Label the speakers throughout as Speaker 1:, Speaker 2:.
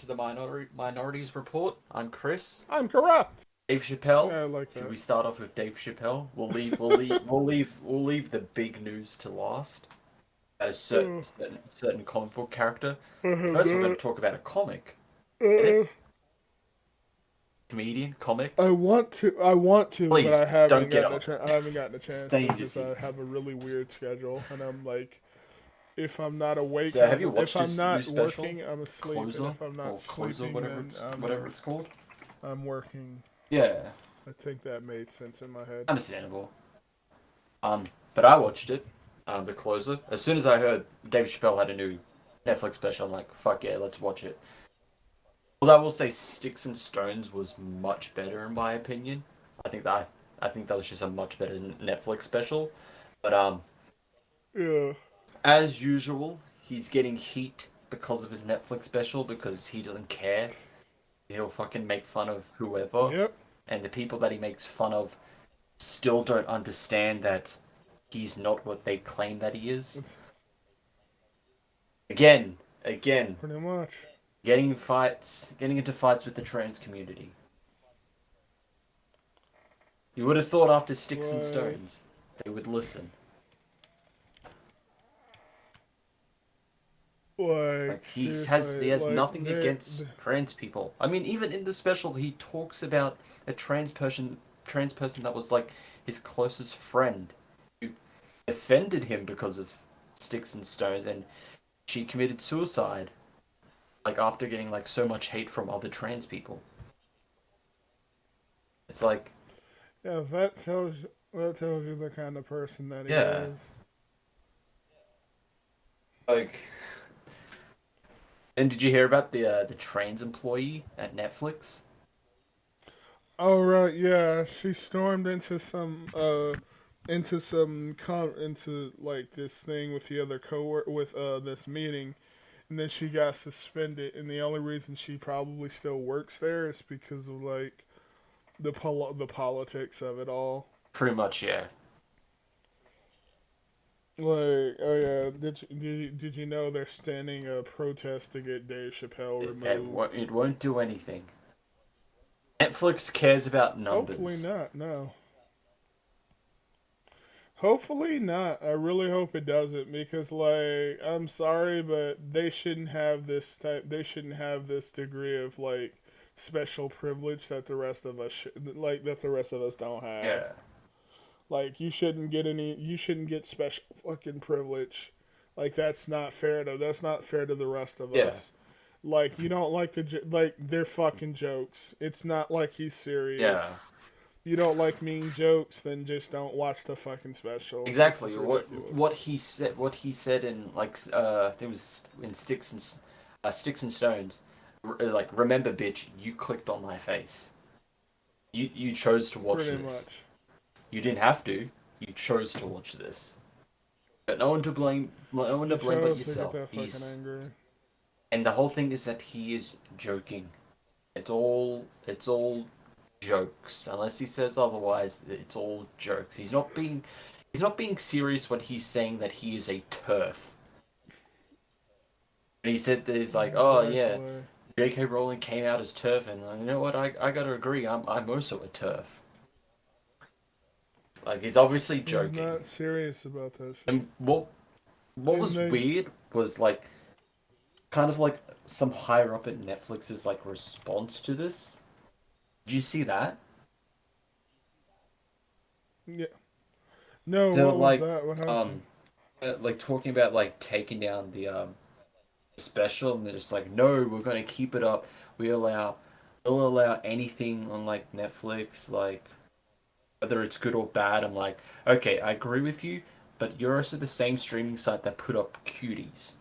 Speaker 1: to the Minorities Report. I'm Chris.
Speaker 2: I'm corrupt.
Speaker 1: Dave Chappelle.
Speaker 2: Yeah, I like
Speaker 1: Should
Speaker 2: that.
Speaker 1: we start off with Dave Chappelle? We'll leave the big news to last. That is certain comic book character. First, we're going to talk about a comic. Get it? Comedian, comic.
Speaker 2: I want to, but
Speaker 1: Please
Speaker 2: I haven't
Speaker 1: don't get
Speaker 2: gotten
Speaker 1: up.
Speaker 2: I haven't gotten a chance
Speaker 1: Stay in your
Speaker 2: because I
Speaker 1: seats.
Speaker 2: have a really weird schedule, and I'm like, if I'm not awake,
Speaker 1: So, have you watched
Speaker 2: if I'm
Speaker 1: this new
Speaker 2: not
Speaker 1: special?
Speaker 2: working, I'm asleep,
Speaker 1: Closer
Speaker 2: and if I'm not
Speaker 1: Closer,
Speaker 2: sleeping, then
Speaker 1: whatever it's called.
Speaker 2: I'm working.
Speaker 1: Yeah,
Speaker 2: I think that made sense in my head.
Speaker 1: understandable. But I watched it. The Closer. As soon as I heard Dave Chappelle had a new Netflix special, I'm like, fuck yeah, let's watch it. Well, I will say Sticks and Stones was much better in my opinion. I think that was just a much better Netflix special. But
Speaker 2: Yeah.
Speaker 1: as usual, he's getting heat because of his Netflix special because he doesn't care. He'll fucking make fun of whoever,
Speaker 2: Yep.
Speaker 1: and the people that he makes fun of still don't understand that he's not what they claim that he is. Again,
Speaker 2: Pretty much.
Speaker 1: getting into fights with the trans community. You would have thought after Sticks and Stones, they would listen. Like he has nothing against trans people. I mean, even in the special, he talks about a trans person that was like his closest friend, who offended him because of Sticks and Stones, and she committed suicide. Like after getting like so much hate from other trans people. It's like,
Speaker 2: yeah, that tells you the kind of person that he
Speaker 1: yeah,
Speaker 2: is.
Speaker 1: like. And did you hear about the trans employee at Netflix?
Speaker 2: Oh right, yeah. She stormed into into like this thing with the other with this meeting, and then she got suspended. And the only reason she probably still works there is because of like the politics of it all.
Speaker 1: Pretty much, yeah.
Speaker 2: Like, oh yeah, did you know they're standing a protest to get Dave Chappelle removed?
Speaker 1: It won't do anything. Netflix cares about
Speaker 2: Hopefully
Speaker 1: numbers.
Speaker 2: not. No. Hopefully not. I really hope it doesn't because, like, I'm sorry, but they shouldn't have this type. They shouldn't have this degree of like special privilege that the rest of us that the rest of us don't have.
Speaker 1: Yeah,
Speaker 2: Like, you shouldn't get any. You shouldn't get special fucking privilege. Like, that's not fair to the rest of
Speaker 1: yeah,
Speaker 2: us. Like, you don't like like they're fucking jokes. It's not like he's serious.
Speaker 1: yeah.
Speaker 2: You don't like mean jokes, then just don't watch the fucking special.
Speaker 1: Exactly. What he said in like I think it was in Sticks and Stones. Like, remember, bitch, you clicked on my face. You chose to watch
Speaker 2: Pretty
Speaker 1: this.
Speaker 2: much.
Speaker 1: You didn't have to. You chose to watch this. But no one to blame. No one to
Speaker 2: You
Speaker 1: blame but
Speaker 2: chose to get
Speaker 1: yourself.
Speaker 2: that fucking angry.
Speaker 1: And the whole thing is that he is joking. It's all jokes. Unless he says otherwise, it's all jokes. He's not being serious when he's saying that he is a turf. And he said that he's like, oh yeah,
Speaker 2: Exactly.
Speaker 1: J.K. Rowling came out as turf, and you know what? I gotta agree. I'm also a turf. Like, he's obviously
Speaker 2: He's
Speaker 1: joking.
Speaker 2: not serious about that shit.
Speaker 1: And what was weird was like kind of like some higher up at Netflix's like response to this. Did you see that?
Speaker 2: Yeah. No,
Speaker 1: They were
Speaker 2: what was
Speaker 1: like
Speaker 2: that? What happened?
Speaker 1: like talking about like taking down the special, and they're just like, no, we're gonna keep it up. We'll allow anything on like Netflix, like whether it's good or bad. I'm like, okay, I agree with you, but you're also the same streaming site that put up cuties.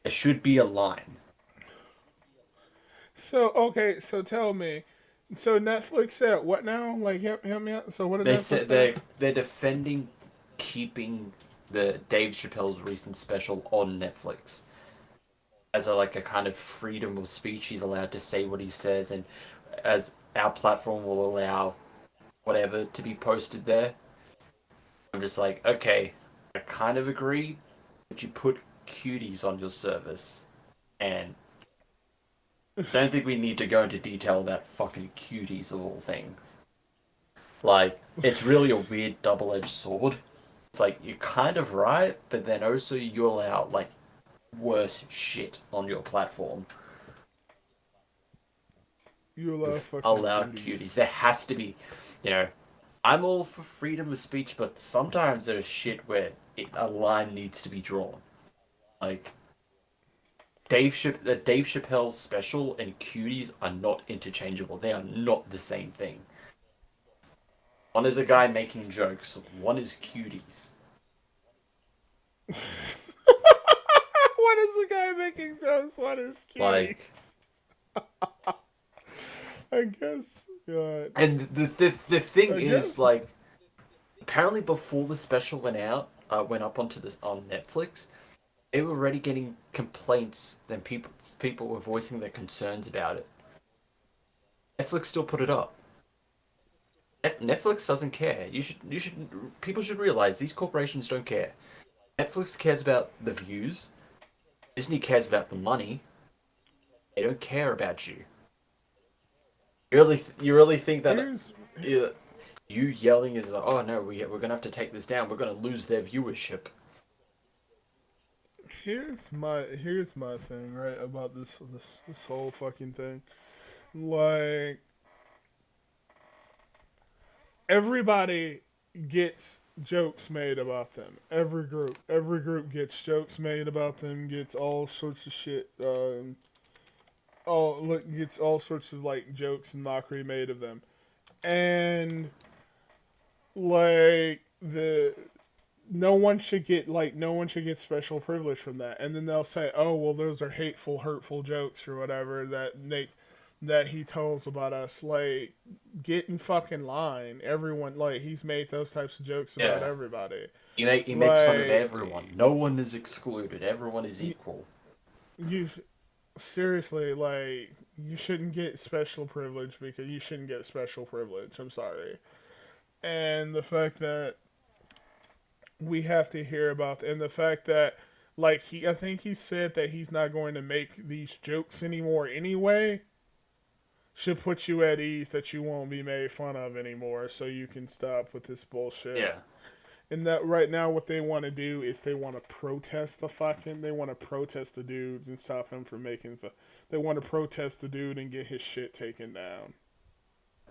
Speaker 1: There should be a line.
Speaker 2: So okay, so tell me. So Netflix said what now? Like help me out. So what did
Speaker 1: They
Speaker 2: Netflix
Speaker 1: said
Speaker 2: say?
Speaker 1: they're defending keeping the Dave Chappelle's recent special on Netflix as a kind of freedom of speech. He's allowed to say what he says, and as our platform will allow whatever to be posted there. I'm just like, okay, I kind of agree, but you put cuties on your service. And don't think we need to go into detail about fucking cuties of all things. Like, it's really a weird double-edged sword. It's like, you're kind of right, but then also you allow, like, worse shit on your platform.
Speaker 2: You love
Speaker 1: You've
Speaker 2: fucking
Speaker 1: allowed
Speaker 2: cuties.
Speaker 1: cuties. There has to be, you know, I'm all for freedom of speech, but sometimes there's shit where a line needs to be drawn. Like, the Dave Chappelle special and cuties are not interchangeable. They are not the same thing. One is a guy making jokes, one is cuties.
Speaker 2: What is the guy making jokes? What is cuties?
Speaker 1: Like,
Speaker 2: I guess. God.
Speaker 1: and the thing
Speaker 2: I
Speaker 1: is,
Speaker 2: guess.
Speaker 1: like, apparently before the special went up onto this on Netflix, they were already getting complaints. Then people were voicing their concerns about it. Netflix still put it up. Netflix doesn't care. People should realize these corporations don't care. Netflix cares about the views. Disney cares about the money. They don't care about you. You really think that
Speaker 2: Here's
Speaker 1: you, you yelling is like, oh no, we're gonna have to take this down. We're gonna lose their viewership.
Speaker 2: here's my thing, right, about this whole fucking thing. Like, everybody gets jokes made about them. Every group gets jokes made about them. Gets all sorts of shit. All look gets all sorts of like jokes and mockery made of them, and like the no one should get special privilege from that. And then they'll say, oh well, those are hateful, hurtful jokes or whatever that he tells about us. Like, get in fucking line. Everyone, like, he's made those types of jokes about
Speaker 1: Yeah,
Speaker 2: everybody.
Speaker 1: he makes fun of
Speaker 2: Like,
Speaker 1: everyone. No one is excluded. Everyone is
Speaker 2: you,
Speaker 1: equal.
Speaker 2: you seriously, like, you shouldn't get special privilege because you shouldn't get special privilege. I'm sorry. And the fact that we have to hear about, and the fact that, like, I think he said that he's not going to make these jokes anymore anyway, should put you at ease that you won't be made fun of anymore, so you can stop with this bullshit.
Speaker 1: Yeah.
Speaker 2: And that right now, what they want to do is they want to protest they want to protest the dudes and stop him from making they want to protest the dude and get his shit taken down.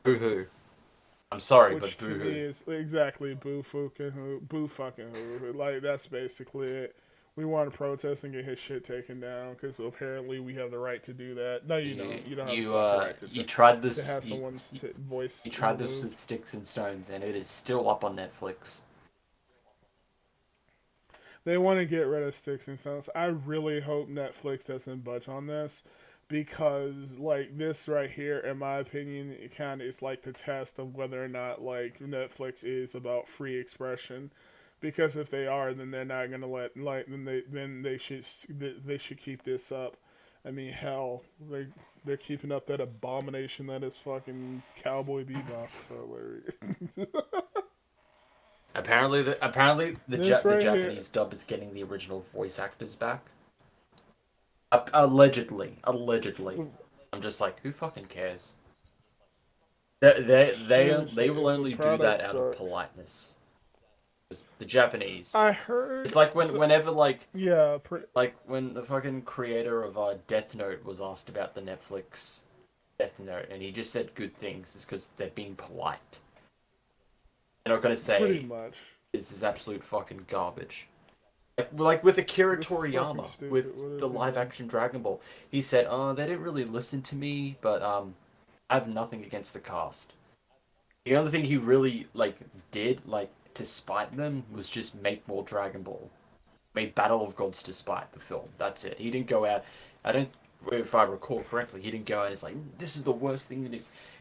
Speaker 1: Boo hoo. I'm sorry,
Speaker 2: Which
Speaker 1: but
Speaker 2: to
Speaker 1: boo
Speaker 2: me
Speaker 1: hoo.
Speaker 2: is exactly boo fucking who. Like, that's basically it. We want to protest and get his shit taken down because apparently we have the right to do that. No, you don't. You don't have the fucking right
Speaker 1: You tried
Speaker 2: to
Speaker 1: this.
Speaker 2: have someone's voice
Speaker 1: You tried this with
Speaker 2: removed.
Speaker 1: Sticks and Stones, and it is still up on Netflix.
Speaker 2: They want to get rid of Sticks and Stones. I really hope Netflix doesn't budge on this because, like, this right here, in my opinion, it kind of is like the test of whether or not, like, Netflix is about free expression. Because if they are, then they're not gonna let, like, then they should keep this up. I mean, hell, they're keeping up that abomination that is fucking Cowboy Bebop. So
Speaker 1: Apparently
Speaker 2: this
Speaker 1: the
Speaker 2: right here,
Speaker 1: Japanese dub is getting the original voice actors back. Allegedly. I'm just like, who fucking cares? They will
Speaker 2: seriously, the
Speaker 1: only do that
Speaker 2: product
Speaker 1: out of
Speaker 2: sucks.
Speaker 1: politeness. The Japanese.
Speaker 2: I heard.
Speaker 1: It's like
Speaker 2: So,
Speaker 1: whenever
Speaker 2: yeah,
Speaker 1: like when the fucking creator of Death Note was asked about the Netflix Death Note, and he just said good things. It's because they're being polite. They're not gonna
Speaker 2: pretty
Speaker 1: say
Speaker 2: much.
Speaker 1: this is absolute fucking garbage. Like with Akira
Speaker 2: This is fucking
Speaker 1: Toriyama
Speaker 2: stupid.
Speaker 1: with
Speaker 2: What are
Speaker 1: the
Speaker 2: they
Speaker 1: live
Speaker 2: doing?
Speaker 1: action Dragon Ball, he said, "Oh, they didn't really listen to me, but I have nothing against the cast." The only thing he really did to spite them was just make more Dragon Ball. Made Battle of Gods to spite the film. That's it. He didn't go out. I don't, if I recall correctly, he didn't go out and it's like, this is the worst thing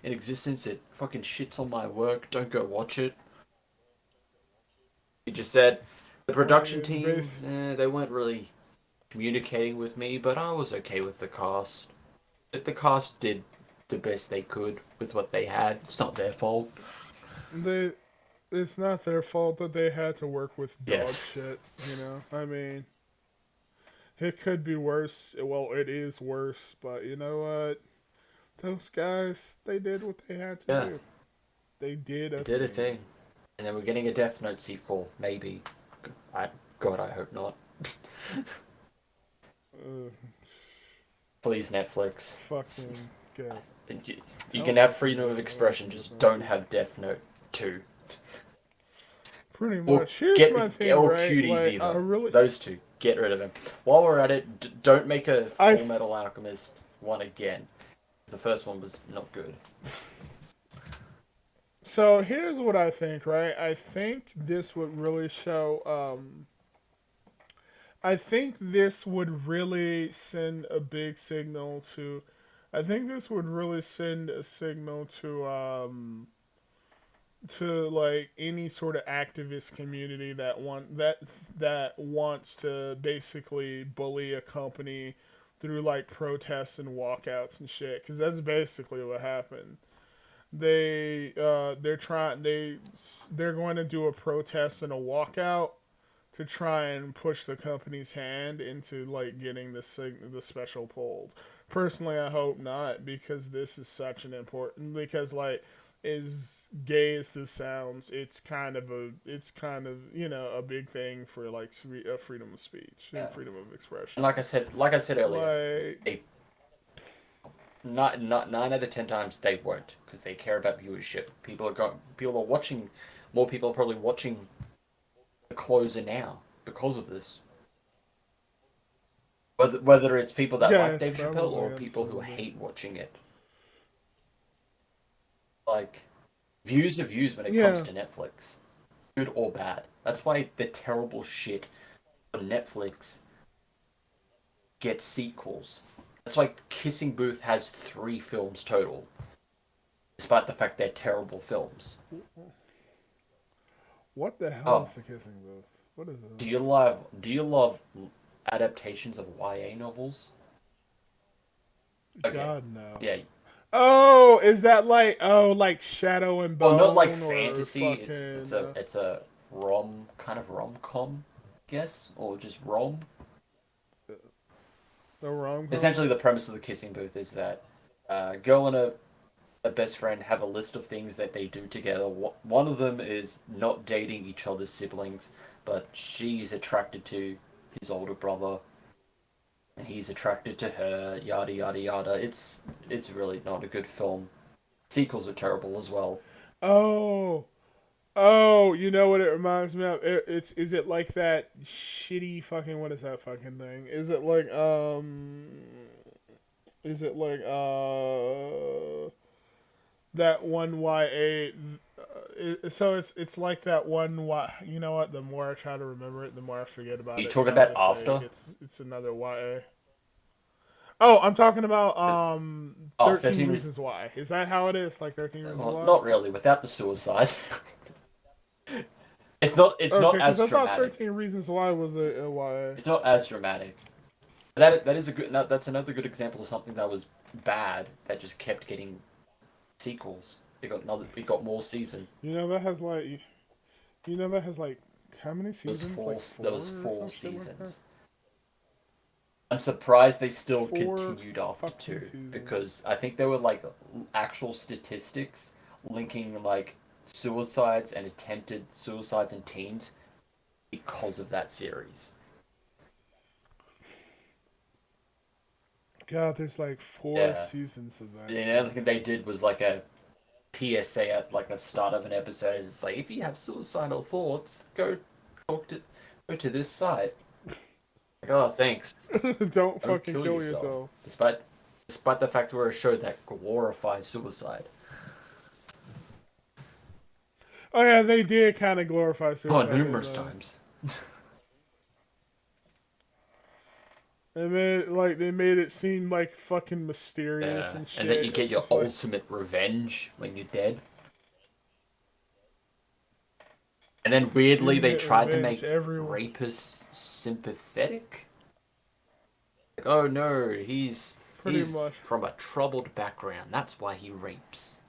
Speaker 1: in existence. It fucking shits on my work. Don't go watch it. He just said the production
Speaker 2: Like,
Speaker 1: team, they weren't really communicating with me, but I was okay with the cast. The cast did the best they could with what they had. It's not their fault.
Speaker 2: they, it's not their fault that they had to work with dog
Speaker 1: Yes.
Speaker 2: shit. You know, I mean, It could be worse. Well, it is worse, but you know what? Those guys, they did what they had to
Speaker 1: Yeah,
Speaker 2: do. They did
Speaker 1: they
Speaker 2: a
Speaker 1: did a
Speaker 2: thing.
Speaker 1: thing. And then we're getting a Death Note sequel, maybe. I, God, I hope not.
Speaker 2: Uh,
Speaker 1: Please, Netflix.
Speaker 2: fucking good.
Speaker 1: You, you
Speaker 2: Tell
Speaker 1: can have
Speaker 2: Netflix
Speaker 1: freedom of
Speaker 2: to make
Speaker 1: expression,
Speaker 2: a Death
Speaker 1: just
Speaker 2: Note
Speaker 1: don't
Speaker 2: sequel.
Speaker 1: have Death Note 2.
Speaker 2: Pretty
Speaker 1: Or
Speaker 2: much. Here's my thing,
Speaker 1: or
Speaker 2: right?
Speaker 1: Cuties
Speaker 2: Like, I
Speaker 1: either.
Speaker 2: really,
Speaker 1: Those two. Get rid of them. While we're at it, don't make a
Speaker 2: I.
Speaker 1: Full Metal Alchemist one again. The first one was not good.
Speaker 2: So here's what I think, right? I think this would really show. I think this would really send a big signal to. I think this would really send a signal to like any sort of activist community that wants to basically bully a company through like protests and walkouts and shit, because that's basically what happened. They're going to do a protest and a walkout to try and push the company's hand into like getting the special pulled. Personally, I hope not, because this is such an important, because like, as gay as this sounds, it's kind of, you know, a big thing for like freedom of speech
Speaker 1: Yeah.
Speaker 2: and freedom of
Speaker 1: And
Speaker 2: expression.
Speaker 1: like I said earlier,
Speaker 2: Like,
Speaker 1: they not 9 out of 10 times they won't, because they care about viewership. People are watching. More people are probably watching The Closer now because of this. Whether it's people that
Speaker 2: yeah,
Speaker 1: like
Speaker 2: it's
Speaker 1: Dave Chappelle
Speaker 2: probably
Speaker 1: or people who
Speaker 2: understandable.
Speaker 1: hate watching it. Like, views are views when it comes
Speaker 2: Yeah,
Speaker 1: to Netflix, good or bad. That's why the terrible shit on Netflix gets sequels. That's why Kissing Booth has 3 films total, despite the fact they're terrible films.
Speaker 2: what the hell
Speaker 1: Oh,
Speaker 2: is the kissing booth? What is
Speaker 1: do
Speaker 2: it?
Speaker 1: you love adaptations of YA novels? Okay,
Speaker 2: God no.
Speaker 1: yeah.
Speaker 2: Oh, is that like, oh, like Shadow and
Speaker 1: Well, not like
Speaker 2: Bone or
Speaker 1: fantasy.
Speaker 2: fucking
Speaker 1: It's a rom com, I guess, or just rom.
Speaker 2: the rom com?
Speaker 1: Essentially, the premise of the Kissing Booth is that a girl and a best friend have a list of things that they do together. One of them is not dating each other's siblings, but she's attracted to his older brother, and he's attracted to her. Yada yada yada. It's really not a good film. Sequels are terrible as well.
Speaker 2: Oh, oh, you know what it reminds me of? It's is it like that shitty fucking, what is that fucking thing? Is it like that one YA? So it's like that one Y. You know what? The more I try to remember it, the more I forget about
Speaker 1: You
Speaker 2: it.
Speaker 1: talk
Speaker 2: So I'll
Speaker 1: about
Speaker 2: just say
Speaker 1: After.
Speaker 2: it's another YA. Oh, I'm talking about
Speaker 1: Oh,
Speaker 2: 13
Speaker 1: 13 Reasons.
Speaker 2: Reasons Why. Is that how it is? Like 13 Reasons
Speaker 1: Well,
Speaker 2: Why?
Speaker 1: not really. Without the suicide, it's not. It's
Speaker 2: Okay,
Speaker 1: not
Speaker 2: because
Speaker 1: as
Speaker 2: I thought
Speaker 1: dramatic.
Speaker 2: 13 Reasons Why was a YA.
Speaker 1: It's not as dramatic. That is a good. That's another good example of something that was bad that just kept getting sequels. It got another. It got more seasons.
Speaker 2: You know that has like, how many
Speaker 1: There was
Speaker 2: seasons?
Speaker 1: four.
Speaker 2: Like
Speaker 1: There
Speaker 2: four
Speaker 1: was
Speaker 2: or
Speaker 1: four
Speaker 2: some shit like that.
Speaker 1: seasons. I'm surprised they still
Speaker 2: Four
Speaker 1: continued after
Speaker 2: fucking
Speaker 1: 2,
Speaker 2: seasons.
Speaker 1: because I think there were like actual statistics linking like suicides and attempted suicides in teens because of that series.
Speaker 2: God, there's like four
Speaker 1: Yeah.
Speaker 2: seasons of that
Speaker 1: And the other
Speaker 2: shit.
Speaker 1: thing they did was like a PSA at like the start of an episode. It's like, if you have suicidal thoughts, talk to go to this site. Like, oh, thanks.
Speaker 2: Don't
Speaker 1: Don't
Speaker 2: fucking
Speaker 1: kill
Speaker 2: kill
Speaker 1: yourself.
Speaker 2: yourself.
Speaker 1: Despite the fact we're a show that glorifies suicide.
Speaker 2: Oh yeah, they did kind of glorify
Speaker 1: Oh,
Speaker 2: suicide, didn't
Speaker 1: numerous
Speaker 2: they?
Speaker 1: times.
Speaker 2: They made it seem like fucking mysterious
Speaker 1: Yeah.
Speaker 2: and
Speaker 1: And then
Speaker 2: shit.
Speaker 1: you get
Speaker 2: It's
Speaker 1: your
Speaker 2: just like,
Speaker 1: ultimate revenge when you're dead. And then weirdly
Speaker 2: you
Speaker 1: they
Speaker 2: get
Speaker 1: tried to
Speaker 2: revenge
Speaker 1: make
Speaker 2: everywhere.
Speaker 1: rapists sympathetic. Like, oh no,
Speaker 2: Pretty
Speaker 1: he's
Speaker 2: much.
Speaker 1: from a troubled background. That's why he rapes.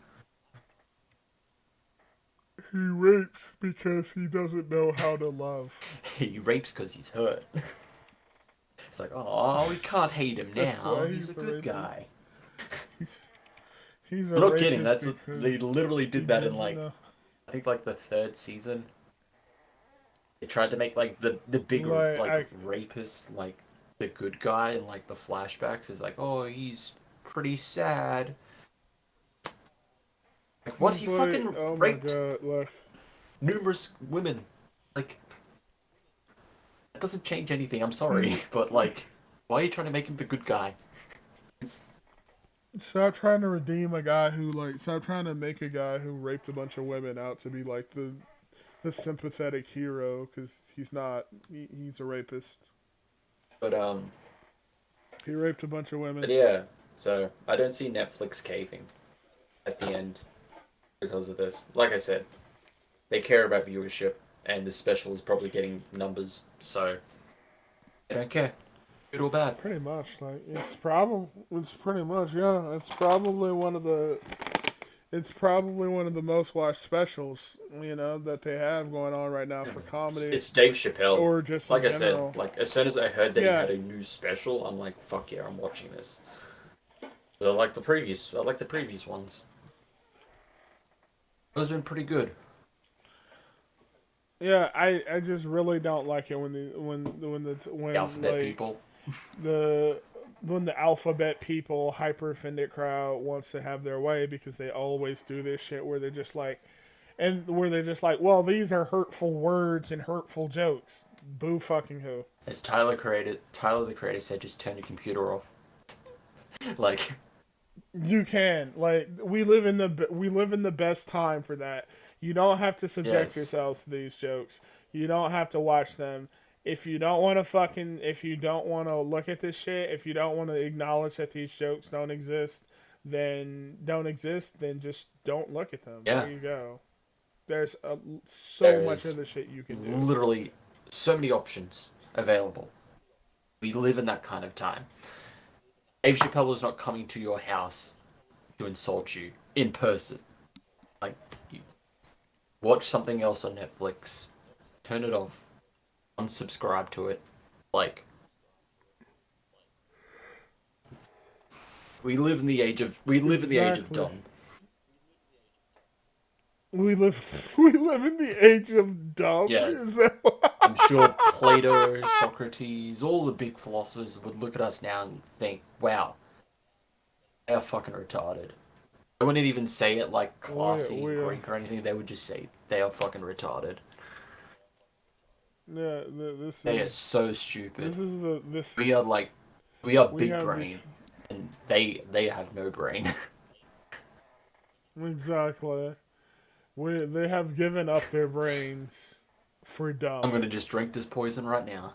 Speaker 2: He rapes because he doesn't know how to love.
Speaker 1: He rapes because he's hurt. He's like, oh, we can't hate him
Speaker 2: That's
Speaker 1: now.
Speaker 2: why
Speaker 1: He's
Speaker 2: he's
Speaker 1: a
Speaker 2: a
Speaker 1: good
Speaker 2: rapist.
Speaker 1: guy.
Speaker 2: He's, he's a
Speaker 1: I'm not kidding.
Speaker 2: rapist
Speaker 1: They
Speaker 2: because
Speaker 1: literally
Speaker 2: he
Speaker 1: did that in
Speaker 2: doesn't
Speaker 1: like
Speaker 2: know.
Speaker 1: I think like the third season. They tried to make like the bigger
Speaker 2: Like
Speaker 1: like
Speaker 2: I,
Speaker 1: rapist like the good guy in like the flashbacks is like, oh, he's pretty sad. Like what?
Speaker 2: he's
Speaker 1: He
Speaker 2: like,
Speaker 1: fucking
Speaker 2: oh my
Speaker 1: raped
Speaker 2: god, like
Speaker 1: numerous women. Like that doesn't change anything. I'm
Speaker 2: he's
Speaker 1: sorry, but like, why are you trying to make him the good guy?
Speaker 2: stop trying to redeem a guy who like stop trying to make a guy who raped a bunch of women out to be like the sympathetic hero because he's not. He's a rapist.
Speaker 1: But
Speaker 2: He raped a bunch of women.
Speaker 1: but yeah. So I don't see Netflix caving at the end because of this. Like I said, they care about viewership, and the special is probably getting numbers, so they don't care, good or bad.
Speaker 2: Pretty much, like it's pretty much yeah. It's probably one of the most watched specials that they have going on right now for comedy
Speaker 1: It's Dave Chappelle.
Speaker 2: or just in
Speaker 1: Like I said,
Speaker 2: general.
Speaker 1: like as soon as I heard that he
Speaker 2: Yeah,
Speaker 1: had a new special, I'm like, fuck yeah, I'm watching this. So I like the previous ones. Those have been pretty good.
Speaker 2: yeah. I just really don't like it
Speaker 1: The
Speaker 2: when
Speaker 1: alphabet
Speaker 2: like
Speaker 1: people.
Speaker 2: the when the alphabet people hyper offended crowd wants to have their way because they always do this shit where they're just like well, these are hurtful words and hurtful jokes. Boo fucking who.
Speaker 1: As Tyler the creator said, just turn your computer off. Like,
Speaker 2: You can. Like we live in the best time for that. You don't have to subject
Speaker 1: yes,
Speaker 2: yourselves to these jokes. You don't have to watch them. If you don't want to look at this shit, if you don't want to acknowledge that these jokes don't exist, then just don't look at them.
Speaker 1: yeah.
Speaker 2: There you go. There's so
Speaker 1: There
Speaker 2: much
Speaker 1: is
Speaker 2: other shit you can do.
Speaker 1: literally so many options available. We live in that kind of time. Dave Chappelle is not coming to your house to insult you in person. Like, you watch something else on Netflix, turn it off, unsubscribe to it. Like, we live in the age of
Speaker 2: Exactly.
Speaker 1: dumb.
Speaker 2: We live in the age of dumb.
Speaker 1: Yes,
Speaker 2: Is that
Speaker 1: I'm sure Plato, Socrates, all the big philosophers would look at us now and think, "Wow, they are fucking retarded." They wouldn't even say it like
Speaker 2: we
Speaker 1: classy
Speaker 2: we
Speaker 1: Greek or anything. They would just say they are fucking retarded.
Speaker 2: yeah.
Speaker 1: They are so stupid.
Speaker 2: This is the this
Speaker 1: We are like, we are
Speaker 2: we
Speaker 1: big
Speaker 2: have the
Speaker 1: brain, and they have no brain.
Speaker 2: exactly. They have given up their brains for
Speaker 1: I'm
Speaker 2: dumb.
Speaker 1: gonna just drink this poison right now.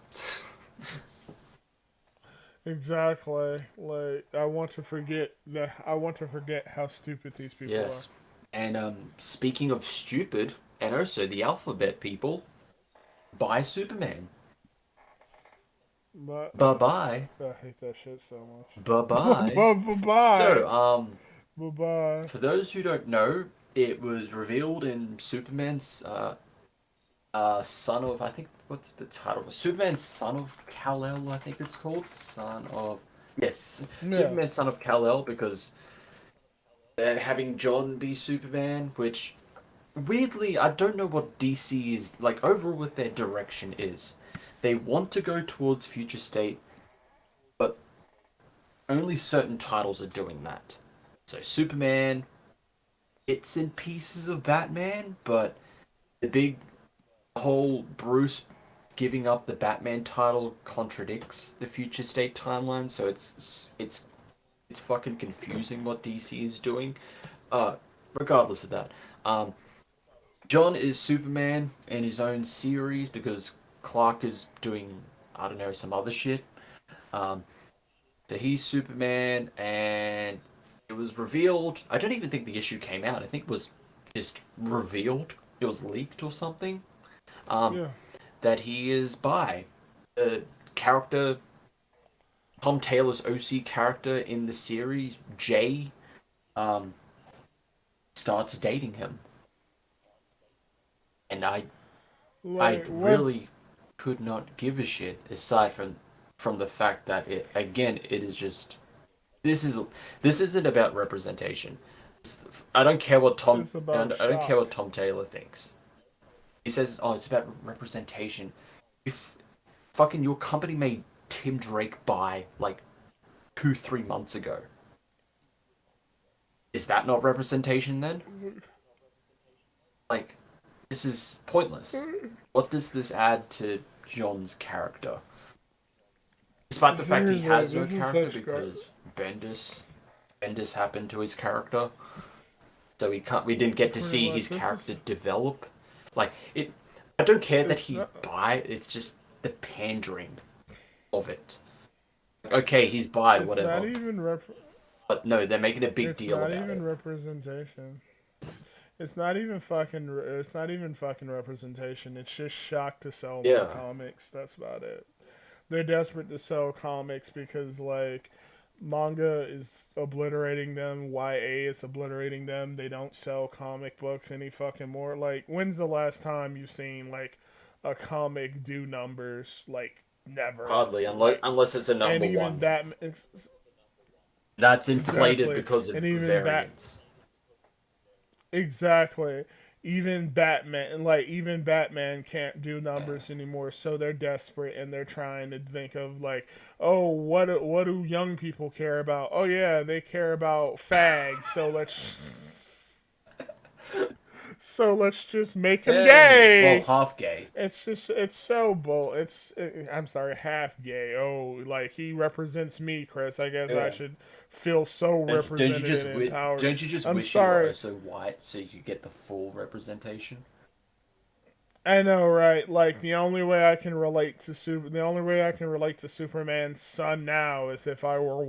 Speaker 2: Exactly. Like I want to forget how stupid these people are.
Speaker 1: Yes. And speaking of stupid, and also the alphabet people, buy Superman.
Speaker 2: But
Speaker 1: Bye bye.
Speaker 2: I hate that shit so
Speaker 1: Bye
Speaker 2: much.
Speaker 1: bye.
Speaker 2: Bye bye.
Speaker 1: So,
Speaker 2: Bye bye.
Speaker 1: for those who don't know, it was revealed in Superman's son of, I think, what's the title? Superman son of Kal-El, I think it's called. Son of, yes,
Speaker 2: Yeah.
Speaker 1: Superman son of Kal-El, because they're having John be Superman, which weirdly I don't know what DC is like overall with their direction is. They want to go towards future state, but only certain titles are doing that. So Superman, bits and pieces of Batman, but the big whole Bruce giving up the Batman title contradicts the future state timeline, so it's fucking confusing what DC is doing. Uh, Regardless of that, John is Superman in his own series because Clark is doing, I don't know, some other shit. Um, so he's Superman, and it was revealed. I don't even think the issue came out. I think it was just revealed. It was leaked or something. Um,
Speaker 2: Yeah.
Speaker 1: that he is bi. The character, Tom Taylor's OC character in the series, Jay, um, starts dating him, and I
Speaker 2: Like what's
Speaker 1: really could not give a shit aside from from the fact that it is just this is this isn't about representation. I don't care what
Speaker 2: It's about
Speaker 1: I don't care what
Speaker 2: shock.
Speaker 1: Tom Taylor thinks. He says, "Oh, it's about representation." If fucking your company made Tim Drake buy like 2-3 months ago, is that not representation then? Like, this is pointless. What does this add to John's character? Despite the fact he
Speaker 2: Seriously,
Speaker 1: has no
Speaker 2: this is
Speaker 1: character
Speaker 2: such
Speaker 1: because Bendis happened to his character, so we didn't get to
Speaker 2: pretty
Speaker 1: see
Speaker 2: much.
Speaker 1: his
Speaker 2: This is
Speaker 1: character develop. Like it, I don't care that
Speaker 2: it's
Speaker 1: he's
Speaker 2: not.
Speaker 1: bi. It's just the pandering of it. Okay, he's bi,
Speaker 2: It's not
Speaker 1: whatever.
Speaker 2: even
Speaker 1: But no, they're making a big
Speaker 2: It's
Speaker 1: deal
Speaker 2: not
Speaker 1: about
Speaker 2: even
Speaker 1: it.
Speaker 2: representation. It's not even fucking. It's not even fucking representation. It's just shock to sell more
Speaker 1: Yeah,
Speaker 2: comics. That's about it. They're desperate to sell comics because like manga is obliterating them, YA is obliterating them. They don't sell comic books any fucking more. Like when's the last time you've seen like a comic do numbers? Like never.
Speaker 1: hardly
Speaker 2: Like
Speaker 1: unless it's a
Speaker 2: and
Speaker 1: number
Speaker 2: even
Speaker 1: one.
Speaker 2: that
Speaker 1: That's inflated
Speaker 2: exactly.
Speaker 1: because of
Speaker 2: And even that
Speaker 1: variants.
Speaker 2: exactly. Even Batman can't do numbers anymore, so they're desperate and they're trying to think of like, oh, what do young people care about? Oh yeah, they care about fags, so let's just make them
Speaker 1: Hey, well,
Speaker 2: gay.
Speaker 1: half gay.
Speaker 2: It's so bull. I'm sorry, half gay. Oh, like he represents me, Chris. I guess I
Speaker 1: Yeah.
Speaker 2: should feel so represented and empowered.
Speaker 1: Don't you just
Speaker 2: I'm
Speaker 1: wish you were
Speaker 2: sorry.
Speaker 1: also white so you could get the full representation?
Speaker 2: I know, right? Like the only way I can relate to Superman's son now is if I were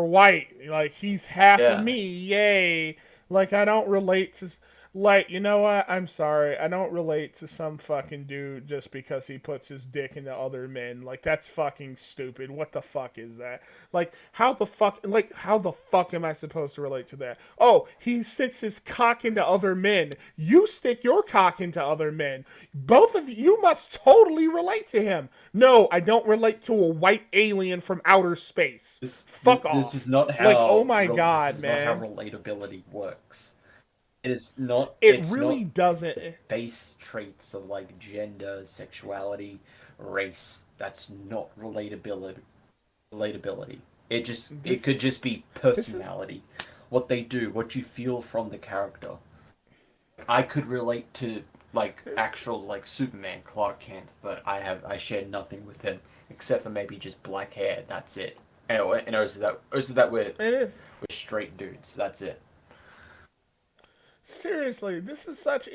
Speaker 2: white. Like he's half of
Speaker 1: Yeah.
Speaker 2: me, yay! Like I don't relate to like you know what? I'm sorry, I don't relate to some fucking dude just because he puts his dick into other men. Like that's fucking stupid. What the fuck is that? How the fuck am I supposed to relate to that? Oh, he sticks his cock into other men. You stick your cock into other men. Both of you must totally relate to him. No, I don't relate to a white alien from outer space. Fuck
Speaker 1: This is
Speaker 2: off.
Speaker 1: not
Speaker 2: Like, oh
Speaker 1: how
Speaker 2: my
Speaker 1: this
Speaker 2: god,
Speaker 1: is not how
Speaker 2: man.
Speaker 1: relatability works. It is not.
Speaker 2: It
Speaker 1: It's
Speaker 2: really
Speaker 1: not
Speaker 2: doesn't.
Speaker 1: the base traits of like gender, sexuality, race. That's not relatability. It
Speaker 2: This
Speaker 1: could
Speaker 2: is
Speaker 1: just be
Speaker 2: this is
Speaker 1: personality, what they do, what you feel from the character. I could relate to like
Speaker 2: this
Speaker 1: actual like Superman, Clark Kent, but I share nothing with him except for maybe just black hair. That's it. And also that
Speaker 2: it is.
Speaker 1: we're straight dudes. That's it.
Speaker 2: Seriously, this is such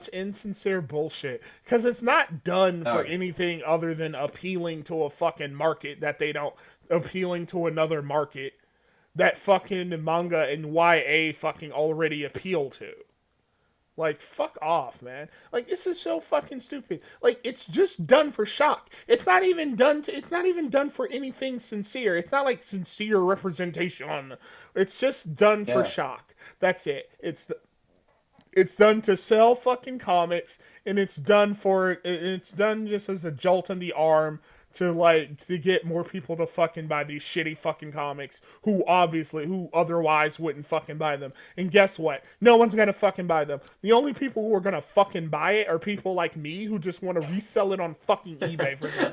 Speaker 2: insincere bullshit because it's not done for
Speaker 1: No,
Speaker 2: anything other than appealing to a fucking market that they don't appealing to another market that fucking manga and YA fucking already appeal to. Like fuck off, man. Like this is so fucking stupid. Like it's just done for shock. It's not even done for anything sincere. It's not like sincere representation. It's just done for
Speaker 1: yeah.
Speaker 2: shock. That's it. It's done to sell fucking comics, and it's done just as a jolt in the arm to get more people to fucking buy these shitty fucking comics who otherwise wouldn't fucking buy them. And guess what? No one's gonna fucking buy them. The only people who are gonna fucking buy it are people like me who just want to resell it on fucking eBay for some cash.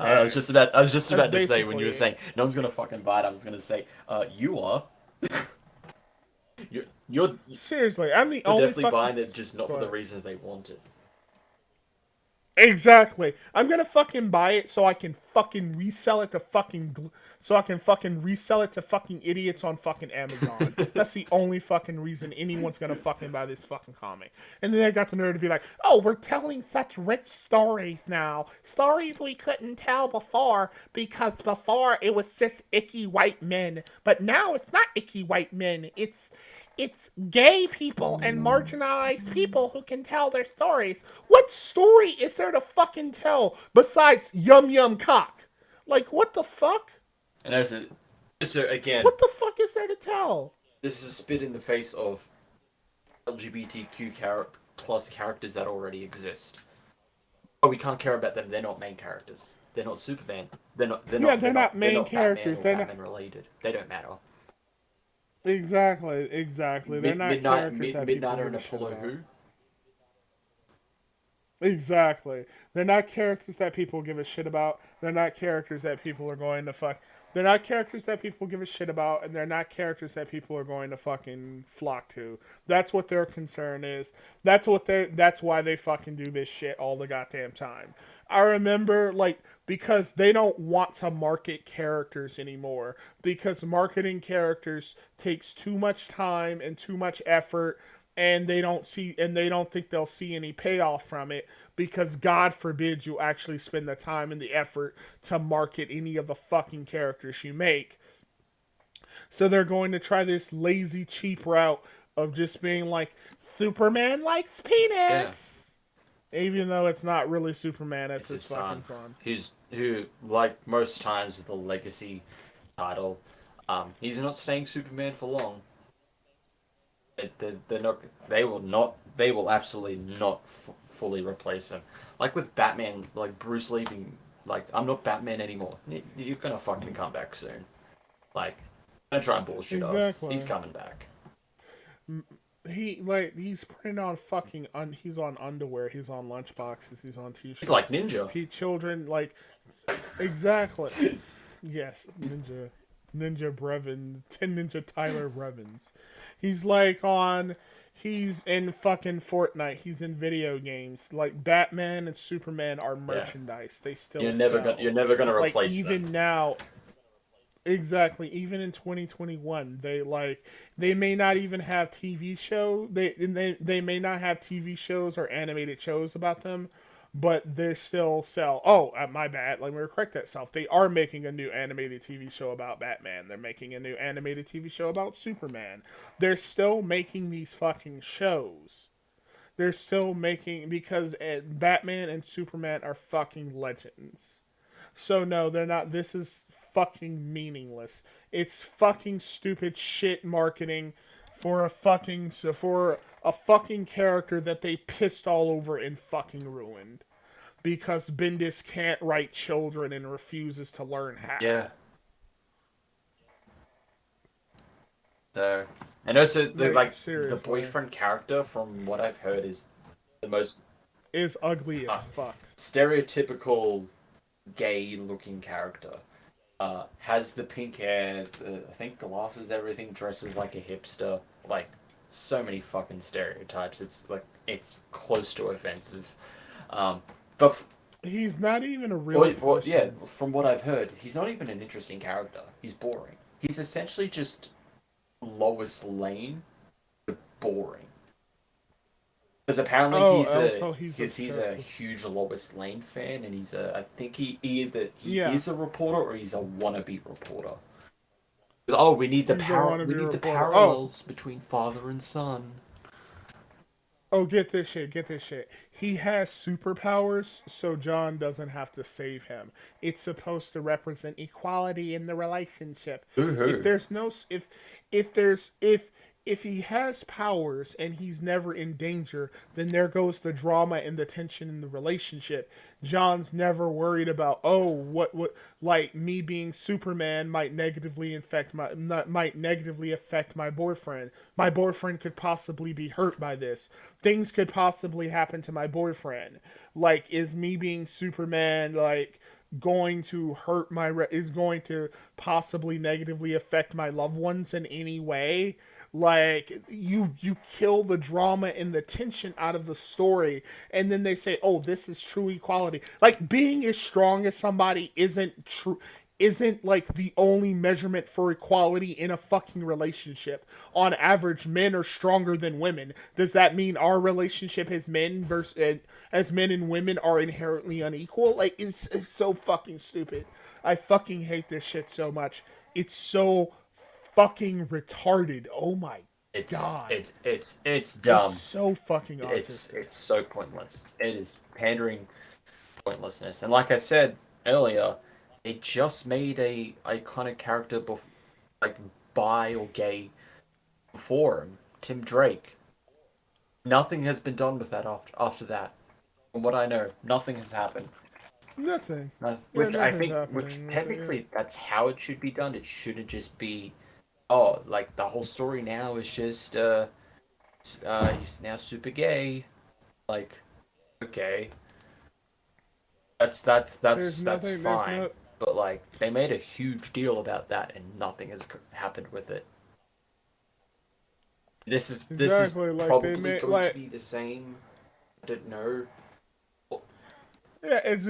Speaker 1: I was just
Speaker 2: That's
Speaker 1: about to say when you
Speaker 2: basically
Speaker 1: were
Speaker 2: it.
Speaker 1: saying no one's gonna fucking buy it. I was gonna say, you are. You're
Speaker 2: Seriously, I'm the
Speaker 1: you're
Speaker 2: only
Speaker 1: definitely
Speaker 2: fucking.
Speaker 1: buying it, just not for the
Speaker 2: But
Speaker 1: reasons they want it.
Speaker 2: exactly. I'm gonna fucking buy it so I can fucking resell it to fucking idiots on fucking Amazon. That's the only fucking reason anyone's gonna fucking buy this fucking comic. And then I got the nerve to be like, oh, we're telling such rich stories now. Stories we couldn't tell before because before it was just icky white men. But now it's not icky white men. It's gay people and marginalized people who can tell their stories. What story is there to fucking tell besides yum yum cock? Like what the fuck?
Speaker 1: And so again,
Speaker 2: What the fuck is there to tell?
Speaker 1: this is a spit in the face of LGBTQ plus characters that already exist. Oh, we can't care about them. They're not main characters. They're not Superman. They're not. They're
Speaker 2: Yeah,
Speaker 1: not.
Speaker 2: they're
Speaker 1: They're
Speaker 2: not
Speaker 1: not. They're
Speaker 2: main
Speaker 1: not Batman
Speaker 2: characters.
Speaker 1: or
Speaker 2: They're not
Speaker 1: Batman related. They don't matter.
Speaker 2: exactly. They're not characters that people
Speaker 1: Midnighter
Speaker 2: give
Speaker 1: and
Speaker 2: a shit
Speaker 1: Apollo
Speaker 2: about.
Speaker 1: who?
Speaker 2: Exactly. They're not characters that people give a shit about. They're not characters that people are going to fuck. They're not characters that people give a shit about, and they're not characters that people are going to fucking flock to. That's what their concern is. That's why they fucking do this shit all the goddamn time. I remember, like, because they don't want to market characters anymore. Because marketing characters takes too much time and too much effort, and they don't think they'll see any payoff from it, because God forbid you actually spend the time and the effort to market any of the fucking characters you make. So they're going to try this lazy, cheap route of just being like, Superman likes
Speaker 1: Yeah,
Speaker 2: penis. Even though it's not really Superman, it's
Speaker 1: it's his
Speaker 2: his fucking
Speaker 1: son.
Speaker 2: son.
Speaker 1: Who, like most times with a legacy title, he's not staying Superman for long. They're not. They will not. They will absolutely not fully replace him. Like with Batman, like Bruce Lee being like, I'm not Batman anymore. You're gonna fucking come back soon. Like, don't try and bullshit us. He's
Speaker 2: Exactly.
Speaker 1: coming back.
Speaker 2: He's putting on he's on underwear, he's on lunchboxes, he's on
Speaker 1: He's like
Speaker 2: t-shirts.
Speaker 1: Ninja.
Speaker 2: Children like exactly. Yes, Ninja Brevin, Ninja Tyler Brevins. He's like on. He's in fucking Fortnite. He's in video games. Like Batman and Superman are
Speaker 1: Yeah.
Speaker 2: merchandise. They still sell.
Speaker 1: You're never gonna
Speaker 2: Like
Speaker 1: replace them.
Speaker 2: even now, exactly. Even in 2021, they may not even have TV show. They may not have TV shows or animated shows about them, but they still sell. Oh, my bad. Let me correct that self. They are making a new animated TV show about Batman. They're making a new animated TV show about Superman. They're still making these fucking shows. They're still making because Batman and Superman are fucking legends. So no, they're not. This is fucking meaningless. It's fucking stupid shit marketing for a fucking character that they pissed all over and fucking ruined because Bendis can't write children and refuses to learn
Speaker 1: Yeah.
Speaker 2: how.
Speaker 1: So, and also
Speaker 2: Like
Speaker 1: the
Speaker 2: seriously,
Speaker 1: boyfriend character, from what I've heard, is the most
Speaker 2: is ugly as
Speaker 1: uh,
Speaker 2: fuck.
Speaker 1: stereotypical gay-looking character. Has the pink hair, I think glasses, everything, dresses like a hipster. Like, so many fucking stereotypes. It's close to offensive. Um, but
Speaker 2: He's not even a real
Speaker 1: yeah,
Speaker 2: person.
Speaker 1: from what I've heard, he's not even an interesting character. He's boring. He's essentially just Lois Lane, but boring. Because apparently
Speaker 2: Oh, also he's
Speaker 1: he's a
Speaker 2: obsessed with.
Speaker 1: huge Lois Lane fan, and I think he
Speaker 2: Yeah,
Speaker 1: is a reporter or he's a wannabe reporter. Oh,
Speaker 2: he's a
Speaker 1: we
Speaker 2: wannabe
Speaker 1: need the
Speaker 2: reporter. Oh,
Speaker 1: parallels between father and son.
Speaker 2: oh, get this shit, get this shit. He has superpowers, so John doesn't have to save him. It's supposed to represent equality in the relationship. If
Speaker 1: Boo-hoo.
Speaker 2: there's no, if there's, if he has powers and he's never in danger, then there goes the drama and the tension in the relationship. John's never worried about, oh, what like me being Superman might negatively affect my boyfriend. My boyfriend could possibly be hurt by this. Things could possibly happen to my boyfriend. Like, is me being Superman like going to is going to possibly negatively affect my loved ones in any way? Like you kill the drama and the tension out of the story, and then they say, oh, this is true equality. Like being as strong as somebody isn't like the only measurement for equality in a fucking relationship. On average, men are stronger than women. Does that mean our relationship as men and women are inherently unequal? Like it's so fucking stupid. I fucking hate this shit so much. It's so fucking retarded. Oh my god.
Speaker 1: It's
Speaker 2: It's
Speaker 1: dumb.
Speaker 2: so fucking autistic.
Speaker 1: It's so pointless. It is pandering pointlessness. And like I said earlier, they just made a iconic character like bi or gay before him, Tim Drake. Nothing has been done with that after that. From what I know, nothing has happened.
Speaker 2: Nothing. Yeah,
Speaker 1: Which I
Speaker 2: nothing's
Speaker 1: think, which
Speaker 2: happening with it yet.
Speaker 1: technically that's how it should be done. It shouldn't just be, oh, like the whole story now is just, he's now super gay. Like, okay,
Speaker 2: There's
Speaker 1: that's
Speaker 2: nothing. There's
Speaker 1: fine.
Speaker 2: no.
Speaker 1: But like, they made a huge deal about that, and nothing has happened with it. This is
Speaker 2: Exactly. Like they
Speaker 1: probably
Speaker 2: made
Speaker 1: going to
Speaker 2: like.
Speaker 1: be the same. I don't know.
Speaker 2: Yeah, it's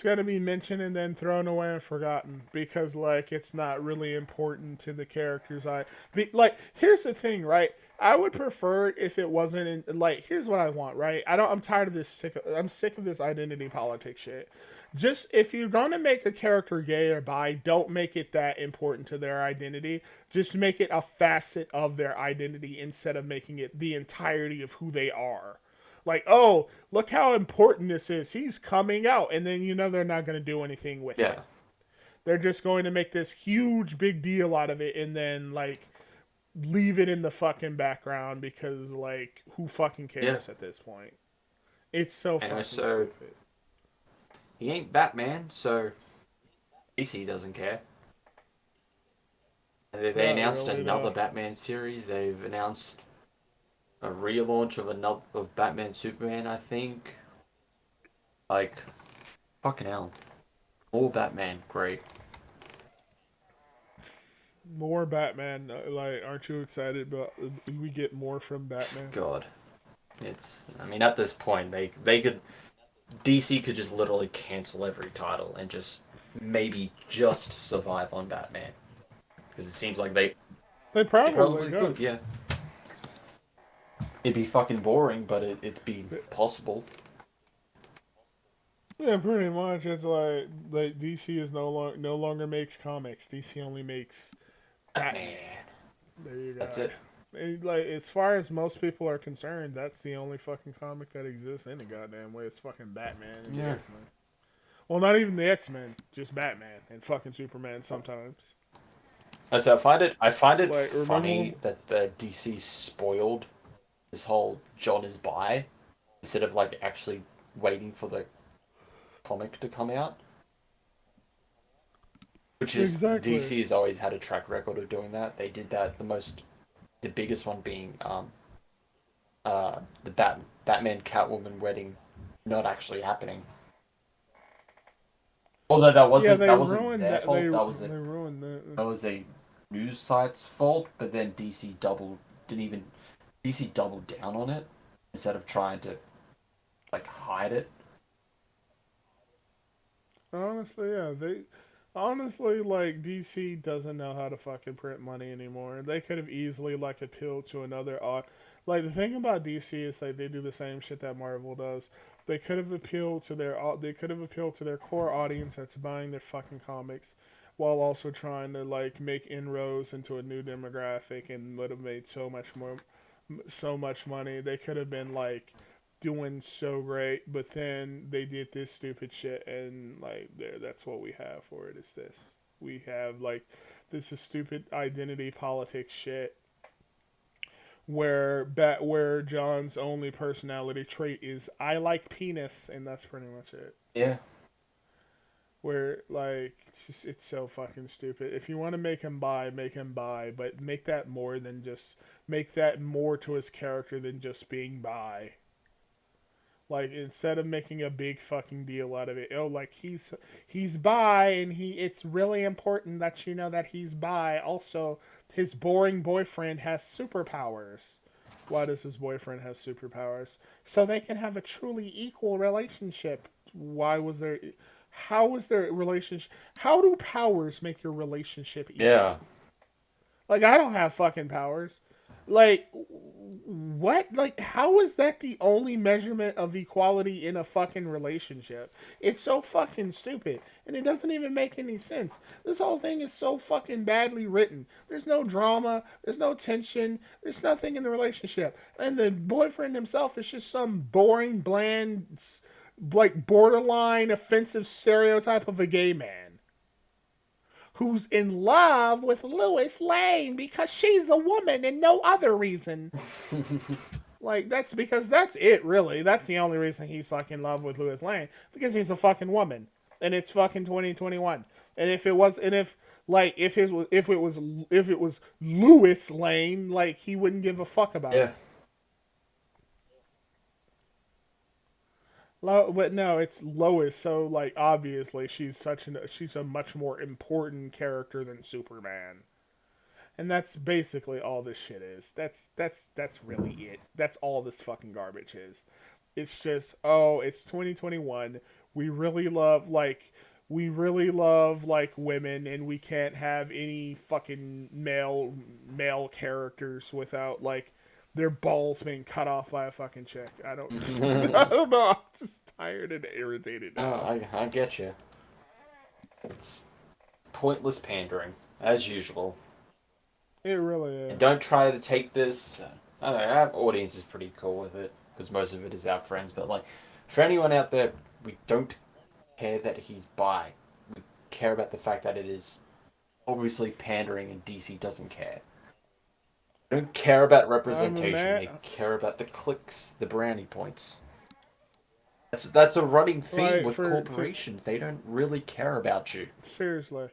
Speaker 2: gonna be mentioned and then thrown away and forgotten because like it's not really important to the characters. Like here's the thing, right? I would prefer it if it wasn't in, like here's what I want, right? I'm tired of this I'm sick of this identity politics shit. Just if you're gonna make a character gay or bi, don't make it that important to their identity. Just make it a facet of their identity instead of making it the entirety of who they are. Like, oh, look how important this is. He's coming out. And then they're not going to do anything with
Speaker 1: Yeah,
Speaker 2: it. They're just going to make this huge big deal out of it and then, like, leave it in the fucking background because, like, who fucking
Speaker 1: yeah.
Speaker 2: cares at this point? It's so
Speaker 1: And
Speaker 2: fucking
Speaker 1: so
Speaker 2: stupid.
Speaker 1: he ain't Batman, so DC doesn't care. And they
Speaker 2: Not
Speaker 1: announced
Speaker 2: really,
Speaker 1: another
Speaker 2: though.
Speaker 1: Batman series. They've announced a relaunch of another of Batman Superman, I think. Like, fucking hell. More Batman, great.
Speaker 2: More Batman. Like, aren't you excited? But we get more from Batman.
Speaker 1: God. I mean, at this point, they could, DC could just literally cancel every title and just maybe just survive on Batman. Because it seems like
Speaker 2: They
Speaker 1: they
Speaker 2: probably
Speaker 1: probably
Speaker 2: could.
Speaker 1: could, yeah. It'd be fucking boring, but it'd be possible.
Speaker 2: Yeah, pretty much. It's like DC is no longer makes comics. DC only makes Batman.
Speaker 1: Batman.
Speaker 2: There you
Speaker 1: That's
Speaker 2: go.
Speaker 1: it.
Speaker 2: Like as far as most people are concerned, that's the only fucking comic that exists any goddamn way. It's fucking Batman and the
Speaker 1: Yeah.
Speaker 2: X Men. Well, not even the X Men, just Batman and fucking Superman sometimes.
Speaker 1: So I find it
Speaker 2: Like
Speaker 1: funny
Speaker 2: remember?
Speaker 1: that the DC spoiled this whole John is bi instead of like actually waiting for the comic to come out, which is
Speaker 2: Exactly.
Speaker 1: DC has always had a track record of doing that. They did that the biggest one being the Batman Catwoman wedding not actually happening. Although
Speaker 2: Yeah, they
Speaker 1: that wasn't
Speaker 2: ruined
Speaker 1: their
Speaker 2: that. They
Speaker 1: fault.
Speaker 2: they ruined that.
Speaker 1: That was a news site's fault. But then didn't even DC doubled down on it instead of trying to like hide it.
Speaker 2: Honestly, yeah, they honestly like DC doesn't know how to fucking print money anymore. They could have easily like appealed to another like the thing about DC is like they do the same shit that Marvel does. They could have appealed to their core audience that's buying their fucking comics while also trying to like make inroads into a new demographic and would have made so much money. They could have been like doing so great, but then they did this stupid shit, and like there, that's what we have for it. Is this we have like this is stupid identity politics shit where John's only personality trait is I like penis, and that's pretty much it.
Speaker 1: Yeah,
Speaker 2: Where like it's so fucking stupid. If you want to make him bi, but make that more to his character than just being bi. Like instead of making a big fucking deal out of it, oh, like he's bi and it's really important that you know that he's bi. Also, his boring boyfriend has superpowers. Why does his boyfriend have superpowers? So they can have a truly equal relationship. Why was there? How was their relationship? How do powers make your relationship
Speaker 1: yeah,
Speaker 2: equal? Like I don't have fucking powers. Like what? Like how is that the only measurement of equality in a fucking relationship? It's so fucking stupid and it doesn't even make any sense. This whole thing is so fucking badly written. There's no drama, there's no tension, there's nothing in the relationship. And the boyfriend himself is just some boring, bland like borderline offensive stereotype of a gay man who's in love with Lois Lane because she's a woman and no other reason. Like that's because that's it really. That's the only reason he's like in love with Lois Lane because she's a fucking woman. and it's fucking 2021. And if it was, and if like if it was Lewis Lane, like he wouldn't give a fuck about
Speaker 1: Yeah.
Speaker 2: it. But no, it's Lois. So like obviously she's a much more important character than Superman. And that's basically all this shit is. That's really it. That's all this fucking garbage is. It's just, oh, it's 2021. We really love like women, and we can't have any fucking male characters without like their balls being cut off by a fucking chick. I don't I don't know. I'm just tired and irritated
Speaker 1: Oh,
Speaker 2: now.
Speaker 1: I get you. It's pointless pandering, as usual.
Speaker 2: It really
Speaker 1: And
Speaker 2: is.
Speaker 1: don't try to take this. I don't know, our audience is pretty cool with it because most of it is our friends. But like, for anyone out there, we don't care that he's bi. We care about the fact that it is obviously pandering, and DC doesn't care. They don't care about
Speaker 2: I'm a
Speaker 1: representation.
Speaker 2: man.
Speaker 1: They care about the clicks, the brownie points. That's a running theme
Speaker 2: Like
Speaker 1: with corporations. They don't really care about you.
Speaker 2: seriously.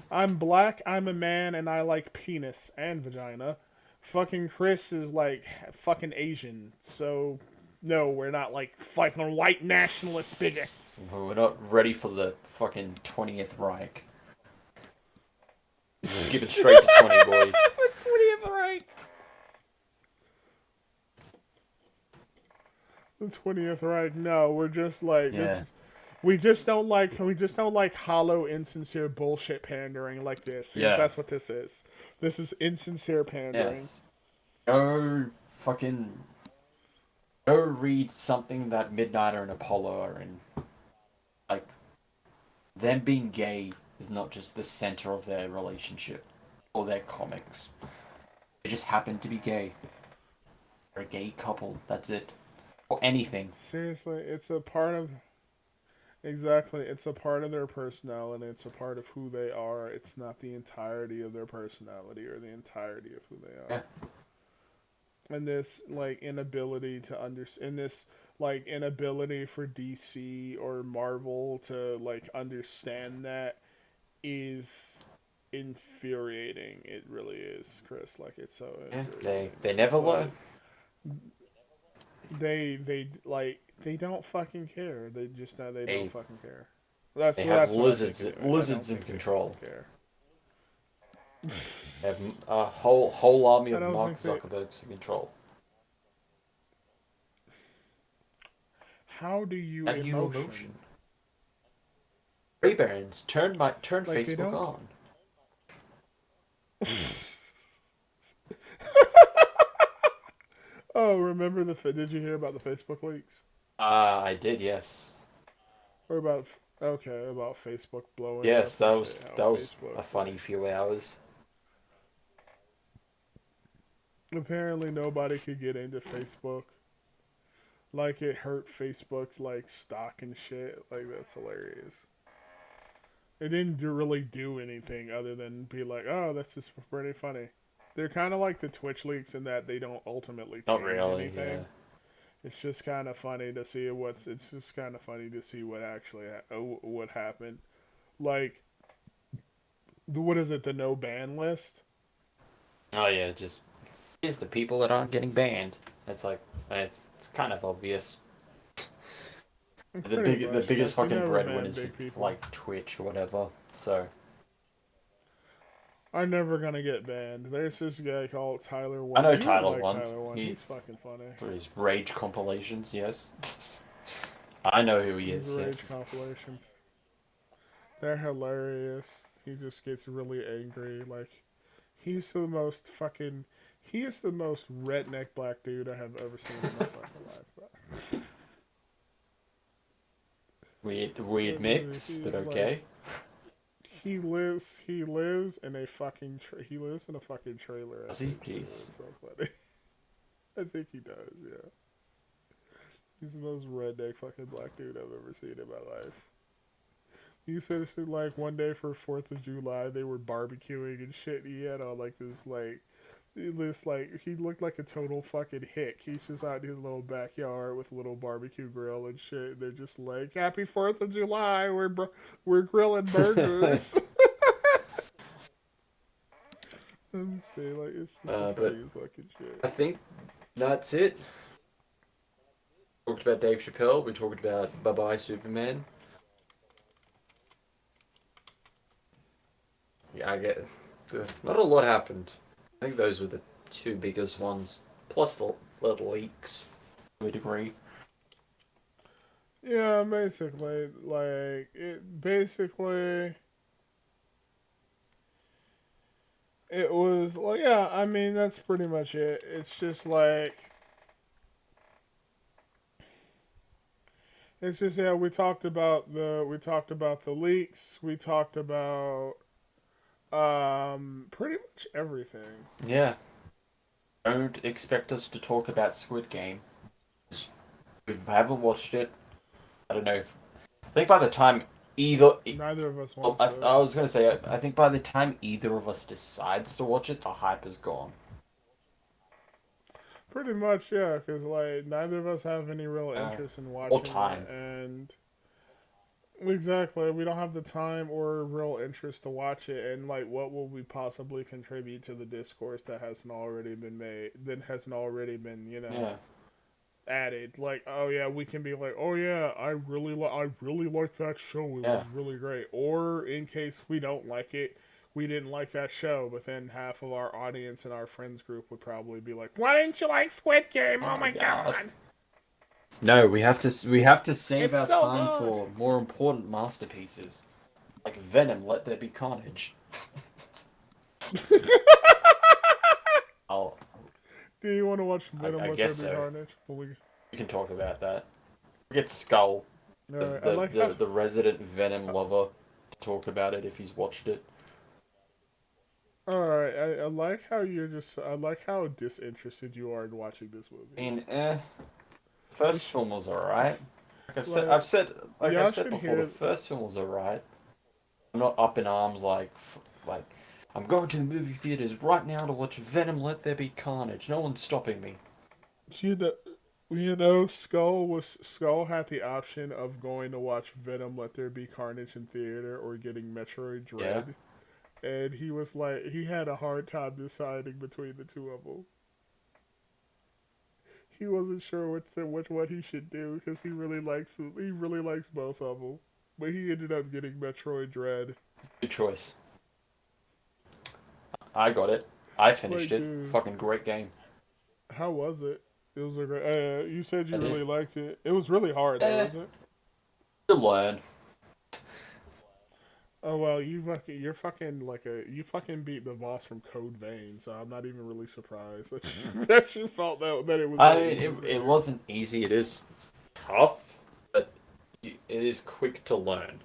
Speaker 2: I'm black, I'm a man, and I like penis and vagina. Fucking Chris is like fucking Asian, so no, we're not like fucking white nationalist bigots.
Speaker 1: We're not ready for the fucking 20th Reich. Skip it straight to 20, boys.
Speaker 2: The 20th Reich. The 20th Reich. No, we're just like
Speaker 1: Yeah.
Speaker 2: this. We just don't like hollow, insincere bullshit pandering like this. Because
Speaker 1: Yeah.
Speaker 2: that's what this is. This is insincere pandering.
Speaker 1: Yes. Go fucking. Go read something that Midnighter and Apollo are in. Like, them being gay is not just the center of their relationship or their comics. They just happen to be gay. They're a gay couple. That's it. Or anything.
Speaker 2: Seriously, it's a part of exactly. It's a part of their personality. It's a part of who they are. It's not the entirety of their personality or the entirety of who they
Speaker 1: Yeah.
Speaker 2: are. And this like inability to understand, this like inability for DC or Marvel to like understand that is infuriating. It really is, Chris. Like it's so
Speaker 1: Yeah.
Speaker 2: infuriating.
Speaker 1: They never
Speaker 2: It's
Speaker 1: learn.
Speaker 2: they don't fucking care. They just know they don't
Speaker 1: They
Speaker 2: fucking care. That's
Speaker 1: they
Speaker 2: what
Speaker 1: have
Speaker 2: I think
Speaker 1: lizards
Speaker 2: anyway. I don't
Speaker 1: lizards in
Speaker 2: think they
Speaker 1: control.
Speaker 2: fucking care.
Speaker 1: They have a whole army
Speaker 2: I
Speaker 1: of
Speaker 2: don't
Speaker 1: Mark
Speaker 2: think they.
Speaker 1: Zuckerbergs in control.
Speaker 2: How do you
Speaker 1: How do you
Speaker 2: emotion?
Speaker 1: emotion? Ray-Bans, turn
Speaker 2: Like they
Speaker 1: Facebook
Speaker 2: don't.
Speaker 1: on.
Speaker 2: Oh, remember did you hear about the Facebook leaks?
Speaker 1: I did, yes.
Speaker 2: Or about okay, about Facebook blowing up
Speaker 1: Yes,
Speaker 2: and shit. How
Speaker 1: that was
Speaker 2: Facebook
Speaker 1: a funny
Speaker 2: like,
Speaker 1: few hours.
Speaker 2: apparently nobody could get into Facebook. Like it hurt Facebook's like stock and shit. Like that's hilarious. It didn't really do anything other than be like, oh, that's just pretty funny. They're kind of like the Twitch leaks in that they don't ultimately
Speaker 1: Not
Speaker 2: change
Speaker 1: really, yeah.
Speaker 2: anything. It's just kind of funny to see what's. It's just kind of funny to see what actually what happened. Like, what is it? The no ban list.
Speaker 1: Oh yeah, just here's the people that aren't getting banned. It's like it's kind of obvious. The biggest
Speaker 2: Like, you
Speaker 1: fucking
Speaker 2: never ban
Speaker 1: breadwinners
Speaker 2: big
Speaker 1: for
Speaker 2: people.
Speaker 1: like Twitch or whatever. So
Speaker 2: I'm never gonna get banned. There's this guy called Tyler One.
Speaker 1: I know
Speaker 2: You would
Speaker 1: Tyler
Speaker 2: like
Speaker 1: One.
Speaker 2: Tyler One.
Speaker 1: He
Speaker 2: He's fucking funny.
Speaker 1: for his rage compilations, yes. I know who he is.
Speaker 2: His rage
Speaker 1: Yes.
Speaker 2: compilations. They're hilarious. He just gets really angry. Like, he's the most fucking. He is the most redneck black dude I have ever seen in my fucking life. Bro.
Speaker 1: Weird mix, but okay.
Speaker 2: He lives in a fucking he lives in a fucking trailer.
Speaker 1: Does he?
Speaker 2: Jeez.
Speaker 1: Jeez.
Speaker 2: So funny. I think he does, yeah. He's the most redneck fucking black dude I've ever seen in my life. He said it's like one day for 4th of July they were barbecuing and shit. He had all like this like this like he looked like a total fucking hick. He's just out in his little backyard with a little barbecue grill and shit. They're just like, "Happy 4th of July! We're grilling burgers." And say like it's just the
Speaker 1: but
Speaker 2: funniest fucking shit.
Speaker 1: I think that's it. Talked about Dave Chappelle. We talked about Bye Bye Superman. Yeah, I get. Not a lot happened. I think those were the two biggest ones, plus the little leaks to a degree.
Speaker 2: Yeah, basically, like it. Basically, it was like yeah. I mean, that's pretty much it. It's just like it's just yeah. We talked about the leaks. We talked about pretty much everything.
Speaker 1: Yeah. Don't expect us to talk about Squid Game. We haven't watched it. I don't know if. I think by the time either.
Speaker 2: Neither of us
Speaker 1: Well,
Speaker 2: wants to.
Speaker 1: I was gonna say, I think by the time either of us decides to watch it, the hype is gone.
Speaker 2: Pretty much, yeah, because like neither of us have any real interest in
Speaker 1: Or
Speaker 2: watching
Speaker 1: time.
Speaker 2: it, and exactly, we don't have the time or real interest to watch it. And like, what will we possibly contribute to the discourse that hasn't already been made? That hasn't already been,
Speaker 1: Yeah.
Speaker 2: added. Like, oh yeah, we can be like, oh yeah, I really like that show. It
Speaker 1: Yeah.
Speaker 2: was really great. Or in case we don't like it, we didn't like that show, but then half of our audience and our friends group would probably be like, "Why didn't you like Squid Game? Oh my god!"
Speaker 1: No, we have to save
Speaker 2: It's
Speaker 1: our
Speaker 2: so
Speaker 1: time
Speaker 2: good.
Speaker 1: for more important masterpieces, like Venom. Let there be carnage. I'll,
Speaker 2: Do you want to watch Venom
Speaker 1: I
Speaker 2: with
Speaker 1: guess
Speaker 2: There Be
Speaker 1: so.
Speaker 2: Carnage?
Speaker 1: We can talk about that. We get Skull,
Speaker 2: Alright, I like how
Speaker 1: the resident Venom lover, to talk about it if he's watched it.
Speaker 2: alright, I like how I like how disinterested you are in watching this movie.
Speaker 1: I mean, first film was alright.
Speaker 2: Like,
Speaker 1: I've said
Speaker 2: should
Speaker 1: before,
Speaker 2: hear
Speaker 1: the first film was alright. I'm not up in arms like I'm going to the movie theaters right now to watch Venom. Let there be carnage. No one's stopping me.
Speaker 2: you know, Skull had the option of going to watch Venom Let There Be Carnage in theater or getting Metroid
Speaker 1: Yeah.
Speaker 2: Dread, and he was like he had a hard time deciding between the two of them. He wasn't sure which what he should do because he really likes both of them, but he ended up getting Metroid Dread.
Speaker 1: Good choice. I got it. I finished
Speaker 2: Like,
Speaker 1: it.
Speaker 2: dude,
Speaker 1: Fucking great game.
Speaker 2: how was it? It was a great. You said you
Speaker 1: I did.
Speaker 2: really liked it. It was really hard though, wasn't it?
Speaker 1: To learn.
Speaker 2: Oh well, you fucking beat the boss from Code Vein, so I'm not even really surprised that that you felt that it was.
Speaker 1: I mean, it wasn't easy. It is tough, but it is quick to learn.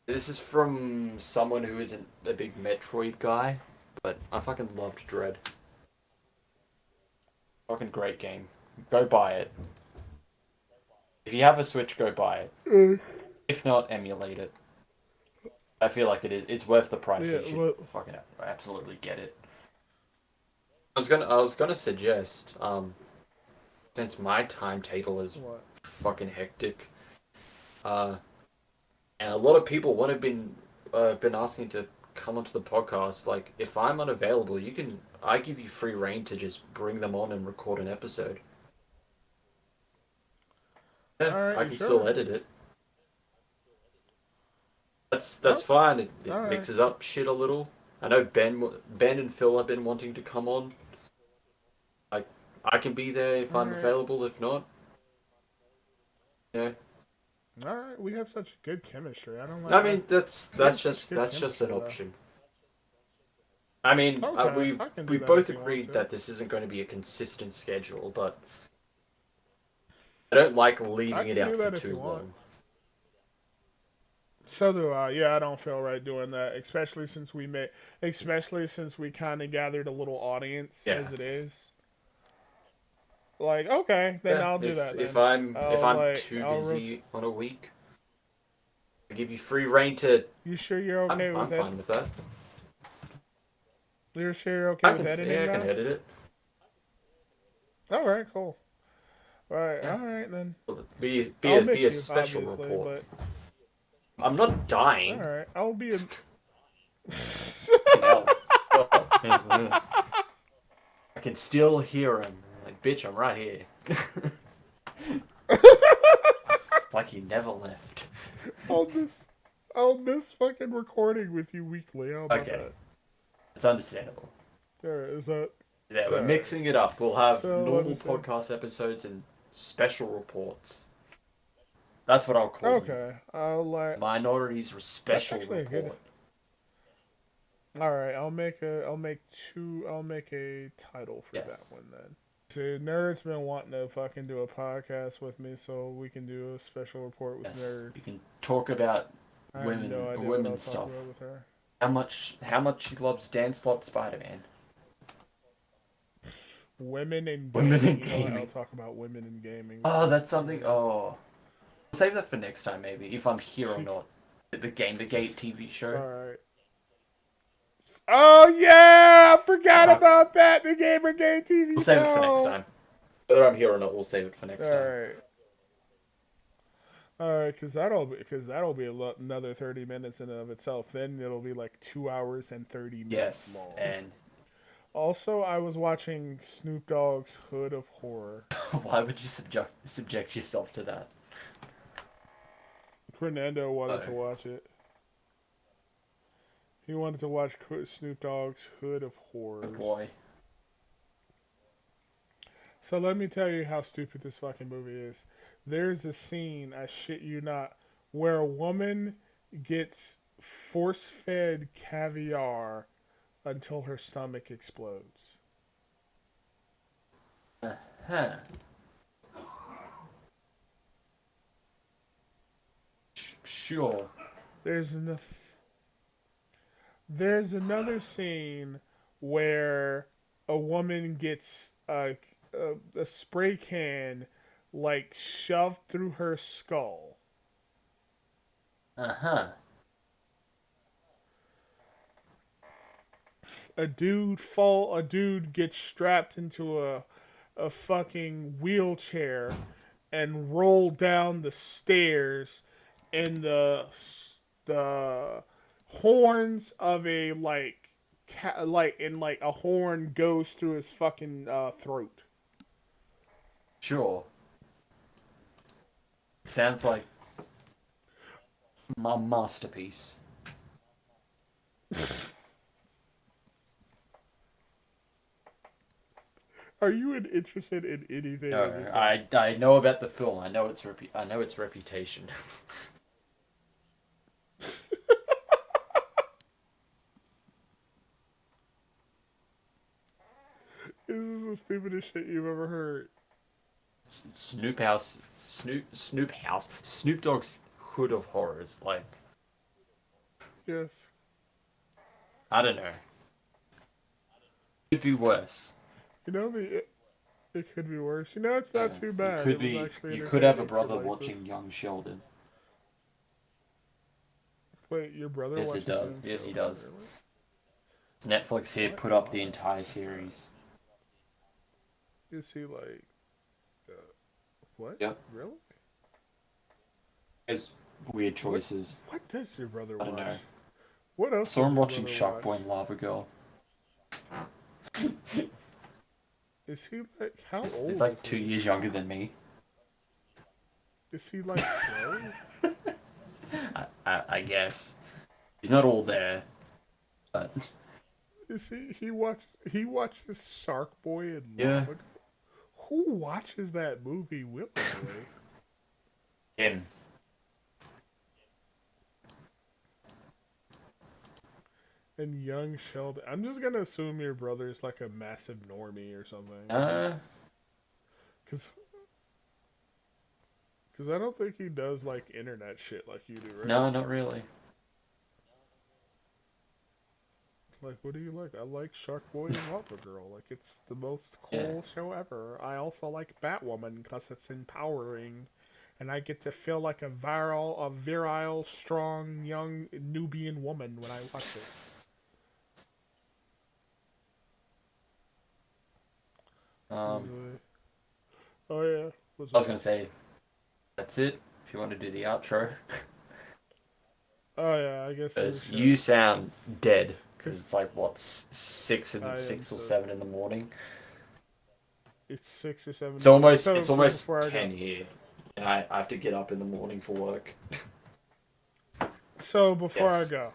Speaker 1: This is from someone who isn't a big Metroid guy, but I fucking loved Dread. Fucking great game. Go buy it. If you have a Switch, go buy it. If not, emulate it. I feel like it is. It's worth the price.
Speaker 2: Yeah,
Speaker 1: You should
Speaker 2: well,
Speaker 1: fucking absolutely get it. I was gonna suggest, since my timetable is
Speaker 2: what?
Speaker 1: fucking hectic, and a lot of people would have been asking to come onto the podcast. Like, if I'm unavailable, I give you free reign to just bring them on and record an episode. Yeah,
Speaker 2: Alright,
Speaker 1: I can
Speaker 2: sure.
Speaker 1: still edit it. That's
Speaker 2: Oh,
Speaker 1: fine. It
Speaker 2: alright.
Speaker 1: mixes up shit a little. I know Ben and Phil have been wanting to come on. Like, I can be there if I'm
Speaker 2: Alright.
Speaker 1: available. If not, yeah.
Speaker 2: Alright, we have such good chemistry. I don't like.
Speaker 1: I mean, that's
Speaker 2: good
Speaker 1: just an
Speaker 2: chemistry, though.
Speaker 1: option. I mean,
Speaker 2: Okay, I can do
Speaker 1: we
Speaker 2: that
Speaker 1: both
Speaker 2: if you want
Speaker 1: agreed
Speaker 2: to.
Speaker 1: that this isn't going to be a consistent schedule, but I don't like
Speaker 2: I
Speaker 1: leaving
Speaker 2: can
Speaker 1: it out
Speaker 2: do
Speaker 1: for
Speaker 2: that if you
Speaker 1: too
Speaker 2: want.
Speaker 1: long.
Speaker 2: So do I. Yeah, I don't feel right doing that, especially since we kind of gathered a little audience
Speaker 1: Yeah.
Speaker 2: as it is. Like, okay, then
Speaker 1: Yeah,
Speaker 2: I'll do that.
Speaker 1: if
Speaker 2: Then
Speaker 1: if I'm too busy on a week, I give you free reign to.
Speaker 2: You sure you're okay
Speaker 1: I'm
Speaker 2: with it?
Speaker 1: fine with that.
Speaker 2: You're sure you're okay with editing
Speaker 1: yeah, I
Speaker 2: now?
Speaker 1: can edit it.
Speaker 2: All right, cool.
Speaker 1: Yeah.
Speaker 2: All right then. I'll
Speaker 1: Be
Speaker 2: miss
Speaker 1: a
Speaker 2: you,
Speaker 1: special
Speaker 2: obviously,
Speaker 1: report.
Speaker 2: but
Speaker 1: I'm not
Speaker 2: all
Speaker 1: dying.
Speaker 2: right. I'll be a.
Speaker 1: Fucking hell. Oh, I can still hear him. Like, bitch, I'm right here. Like he never left.
Speaker 2: I'll miss. I'll miss fucking recording with you weekly. How about
Speaker 1: Okay,
Speaker 2: that?
Speaker 1: it's understandable.
Speaker 2: All right, is that?
Speaker 1: Yeah,
Speaker 2: All
Speaker 1: we're
Speaker 2: right.
Speaker 1: mixing it up. We'll have
Speaker 2: So let me
Speaker 1: normal
Speaker 2: see.
Speaker 1: podcast episodes and special reports. That's what I'll call them.
Speaker 2: Okay, I'll like.
Speaker 1: Minorities
Speaker 2: That's
Speaker 1: special
Speaker 2: actually a good.
Speaker 1: report.
Speaker 2: All right, I'll make a title for
Speaker 1: Yes.
Speaker 2: that one then. See, Nerd's been wanting to fucking do a podcast with me, so we can do a special report with
Speaker 1: Yes.
Speaker 2: Nerd.
Speaker 1: You can talk about
Speaker 2: I have no idea what I'll
Speaker 1: women
Speaker 2: talk
Speaker 1: stuff.
Speaker 2: about with her.
Speaker 1: How much she loves Dan Slott Spider-Man.
Speaker 2: Women in gaming.
Speaker 1: Women in
Speaker 2: you
Speaker 1: gaming.
Speaker 2: know, I'll talk about women in gaming.
Speaker 1: Oh, that's something. Oh, save that for next time, maybe, if I'm here or not. The Gamergate TV show.
Speaker 2: Alright. Oh, yeah! I forgot about that! The Gamergate TV
Speaker 1: We'll save
Speaker 2: show!
Speaker 1: it for next time. Whether I'm here or not, we'll save it for next time.
Speaker 2: Alright, because that'll be another 30 minutes in and of itself. Then it'll be like 2 hours and 30 minutes long.
Speaker 1: And
Speaker 2: Also, I was watching Snoop Dogg's Hood of Horror.
Speaker 1: why would you subject yourself to that?
Speaker 2: Fernando wanted to watch it. He wanted to watch Snoop Dogg's Hood of Horrors.
Speaker 1: Oh boy.
Speaker 2: So let me tell you how stupid this fucking movie is. There's a scene, I shit you not, where a woman gets force-fed caviar until her stomach explodes.
Speaker 1: Uh-huh. Sure.
Speaker 2: There's another scene where a woman gets a spray can like shoved through her skull.
Speaker 1: Uh-huh.
Speaker 2: A dude gets strapped into a fucking wheelchair and rolled down the stairs, and the horns of a a horn goes through his fucking throat.
Speaker 1: Sure. Sounds like my masterpiece.
Speaker 2: Are you interested in anything?
Speaker 1: No, I know about the film. I know its reputation.
Speaker 2: This is the stupidest shit you've ever heard.
Speaker 1: Snoop Dogg's Hood of Horrors. Like,
Speaker 2: Yes.
Speaker 1: I don't know. Could be worse.
Speaker 2: You know it could be worse. You know, it's not too bad.
Speaker 1: You could have a brother watching Young Sheldon.
Speaker 2: Wait, your brother?
Speaker 1: Yes,
Speaker 2: watches
Speaker 1: it does.
Speaker 2: Young
Speaker 1: Yes, he
Speaker 2: Sheldon,
Speaker 1: does.
Speaker 2: really?
Speaker 1: Netflix here put up the entire series.
Speaker 2: Is he like? What?
Speaker 1: Yep.
Speaker 2: Really?
Speaker 1: It's weird choices.
Speaker 2: What does your brother
Speaker 1: I don't
Speaker 2: watch?
Speaker 1: know.
Speaker 2: What else?
Speaker 1: So I'm
Speaker 2: does your
Speaker 1: watching
Speaker 2: brother
Speaker 1: Shark Boy
Speaker 2: watch?
Speaker 1: and Lava Girl.
Speaker 2: Is he like how
Speaker 1: He's
Speaker 2: old?
Speaker 1: like
Speaker 2: is
Speaker 1: 2
Speaker 2: he?
Speaker 1: years younger than me.
Speaker 2: Is he like 12?
Speaker 1: I guess. He's not all there. But
Speaker 2: Is he watches Shark Boy and
Speaker 1: yeah.
Speaker 2: Lava Girl? Who watches that movie willingly?
Speaker 1: Him.
Speaker 2: And Young Sheldon. I'm just gonna assume your brother's like a massive normie or something. Cause I don't think he does like internet shit like you do, right?
Speaker 1: No, not really.
Speaker 2: Like, what do you like? I like Shark Boy and Lava Girl. Like, it's the most cool show ever. I also like Batwoman because it's empowering, and I get to feel like a virile, strong, young Nubian woman when I watch it.
Speaker 1: Um,
Speaker 2: Oh yeah.
Speaker 1: I was gonna say that's it. If you want to do the outro,
Speaker 2: Oh yeah, I guess we
Speaker 1: because
Speaker 2: should.
Speaker 1: you sound dead. Because it's like what six
Speaker 2: I
Speaker 1: and
Speaker 2: am
Speaker 1: six or
Speaker 2: so.
Speaker 1: 7 in the morning.
Speaker 2: It's 6 or 7
Speaker 1: It's
Speaker 2: in the morning.
Speaker 1: almost
Speaker 2: So
Speaker 1: it's almost
Speaker 2: before I go.
Speaker 1: 10 here, and I have to get up in the morning for work.
Speaker 2: So before I
Speaker 1: Yes.
Speaker 2: go.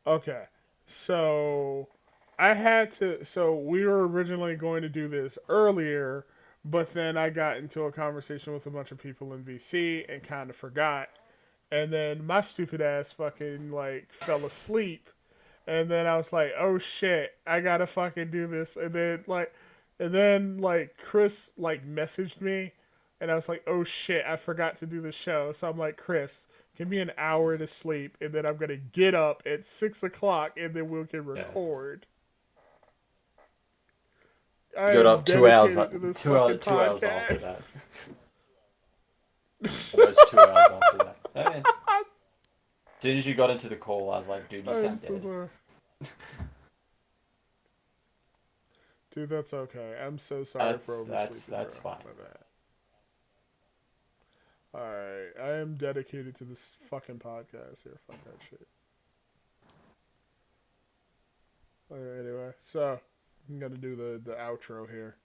Speaker 2: Okay. So I had to. So we were originally going to do this earlier, but then I got into a conversation with a bunch of people in VC and kind of forgot. And then my stupid ass fucking like fell asleep. And then I was like, oh shit, I gotta fucking do this. And then Chris like messaged me, and I was like, oh shit, I forgot to do the show. So I'm like, Chris, give me an hour to sleep, and then I'm gonna get up at 6 o'clock, and then we can
Speaker 1: Yeah.
Speaker 2: record.
Speaker 1: You
Speaker 2: I
Speaker 1: got
Speaker 2: am
Speaker 1: up 2 hours,
Speaker 2: dedicated to this fucking
Speaker 1: 2 hours after that.
Speaker 2: podcast.
Speaker 1: Almost 2 hours after that. Oh, yeah. As soon as you got into the call, I was like, dude, you
Speaker 2: I am
Speaker 1: sound
Speaker 2: so
Speaker 1: dead.
Speaker 2: sorry. Dude, that's okay. I'm so sorry for oversleeping.
Speaker 1: That's
Speaker 2: Bro.
Speaker 1: fine.
Speaker 2: My bad. Alright, I am dedicated to this fucking podcast here. Fuck that shit. Alright, anyway, so I'm gonna do the outro here.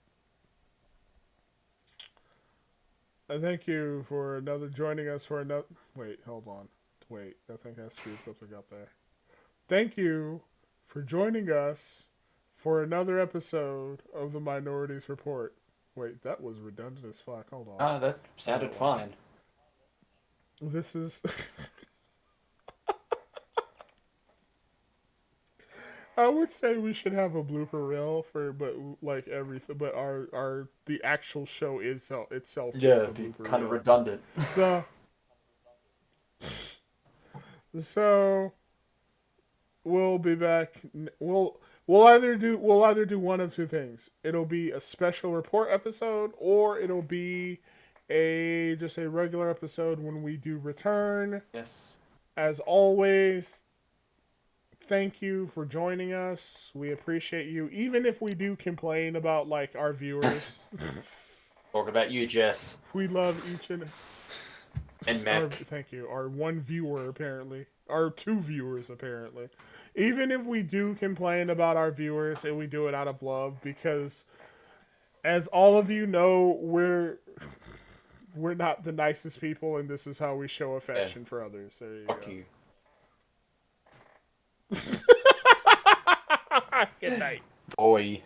Speaker 2: I thank you for joining us for another. Wait, hold on. Wait, I think I screwed something up there. Thank you for joining us for another episode of the Minorities Report. Wait, that was redundant as fuck. Hold on.
Speaker 1: Ah, that sounded fine.
Speaker 2: This is. I would say we should have a blooper reel but like everything, but the actual show itself
Speaker 1: Yeah,
Speaker 2: is the
Speaker 1: it'd be
Speaker 2: blooper
Speaker 1: kind of
Speaker 2: reel.
Speaker 1: redundant.
Speaker 2: So we'll be back. We'll either do one of two things. It'll be a special report episode, or it'll be just a regular episode when we do return.
Speaker 1: Yes.
Speaker 2: As always, thank you for joining us. We appreciate you, even if we do complain about like our viewers.
Speaker 1: Talk about you, Jess.
Speaker 2: We love each and
Speaker 1: Mac.
Speaker 2: thank you. Our one viewer apparently. Our two viewers apparently. Even if we do complain about our viewers, and we do it out of love, because as all of you know, we're not the nicest people, and this is how we show affection for others. There you
Speaker 1: Fuck
Speaker 2: go.
Speaker 1: you.
Speaker 2: Good night.
Speaker 1: Boy.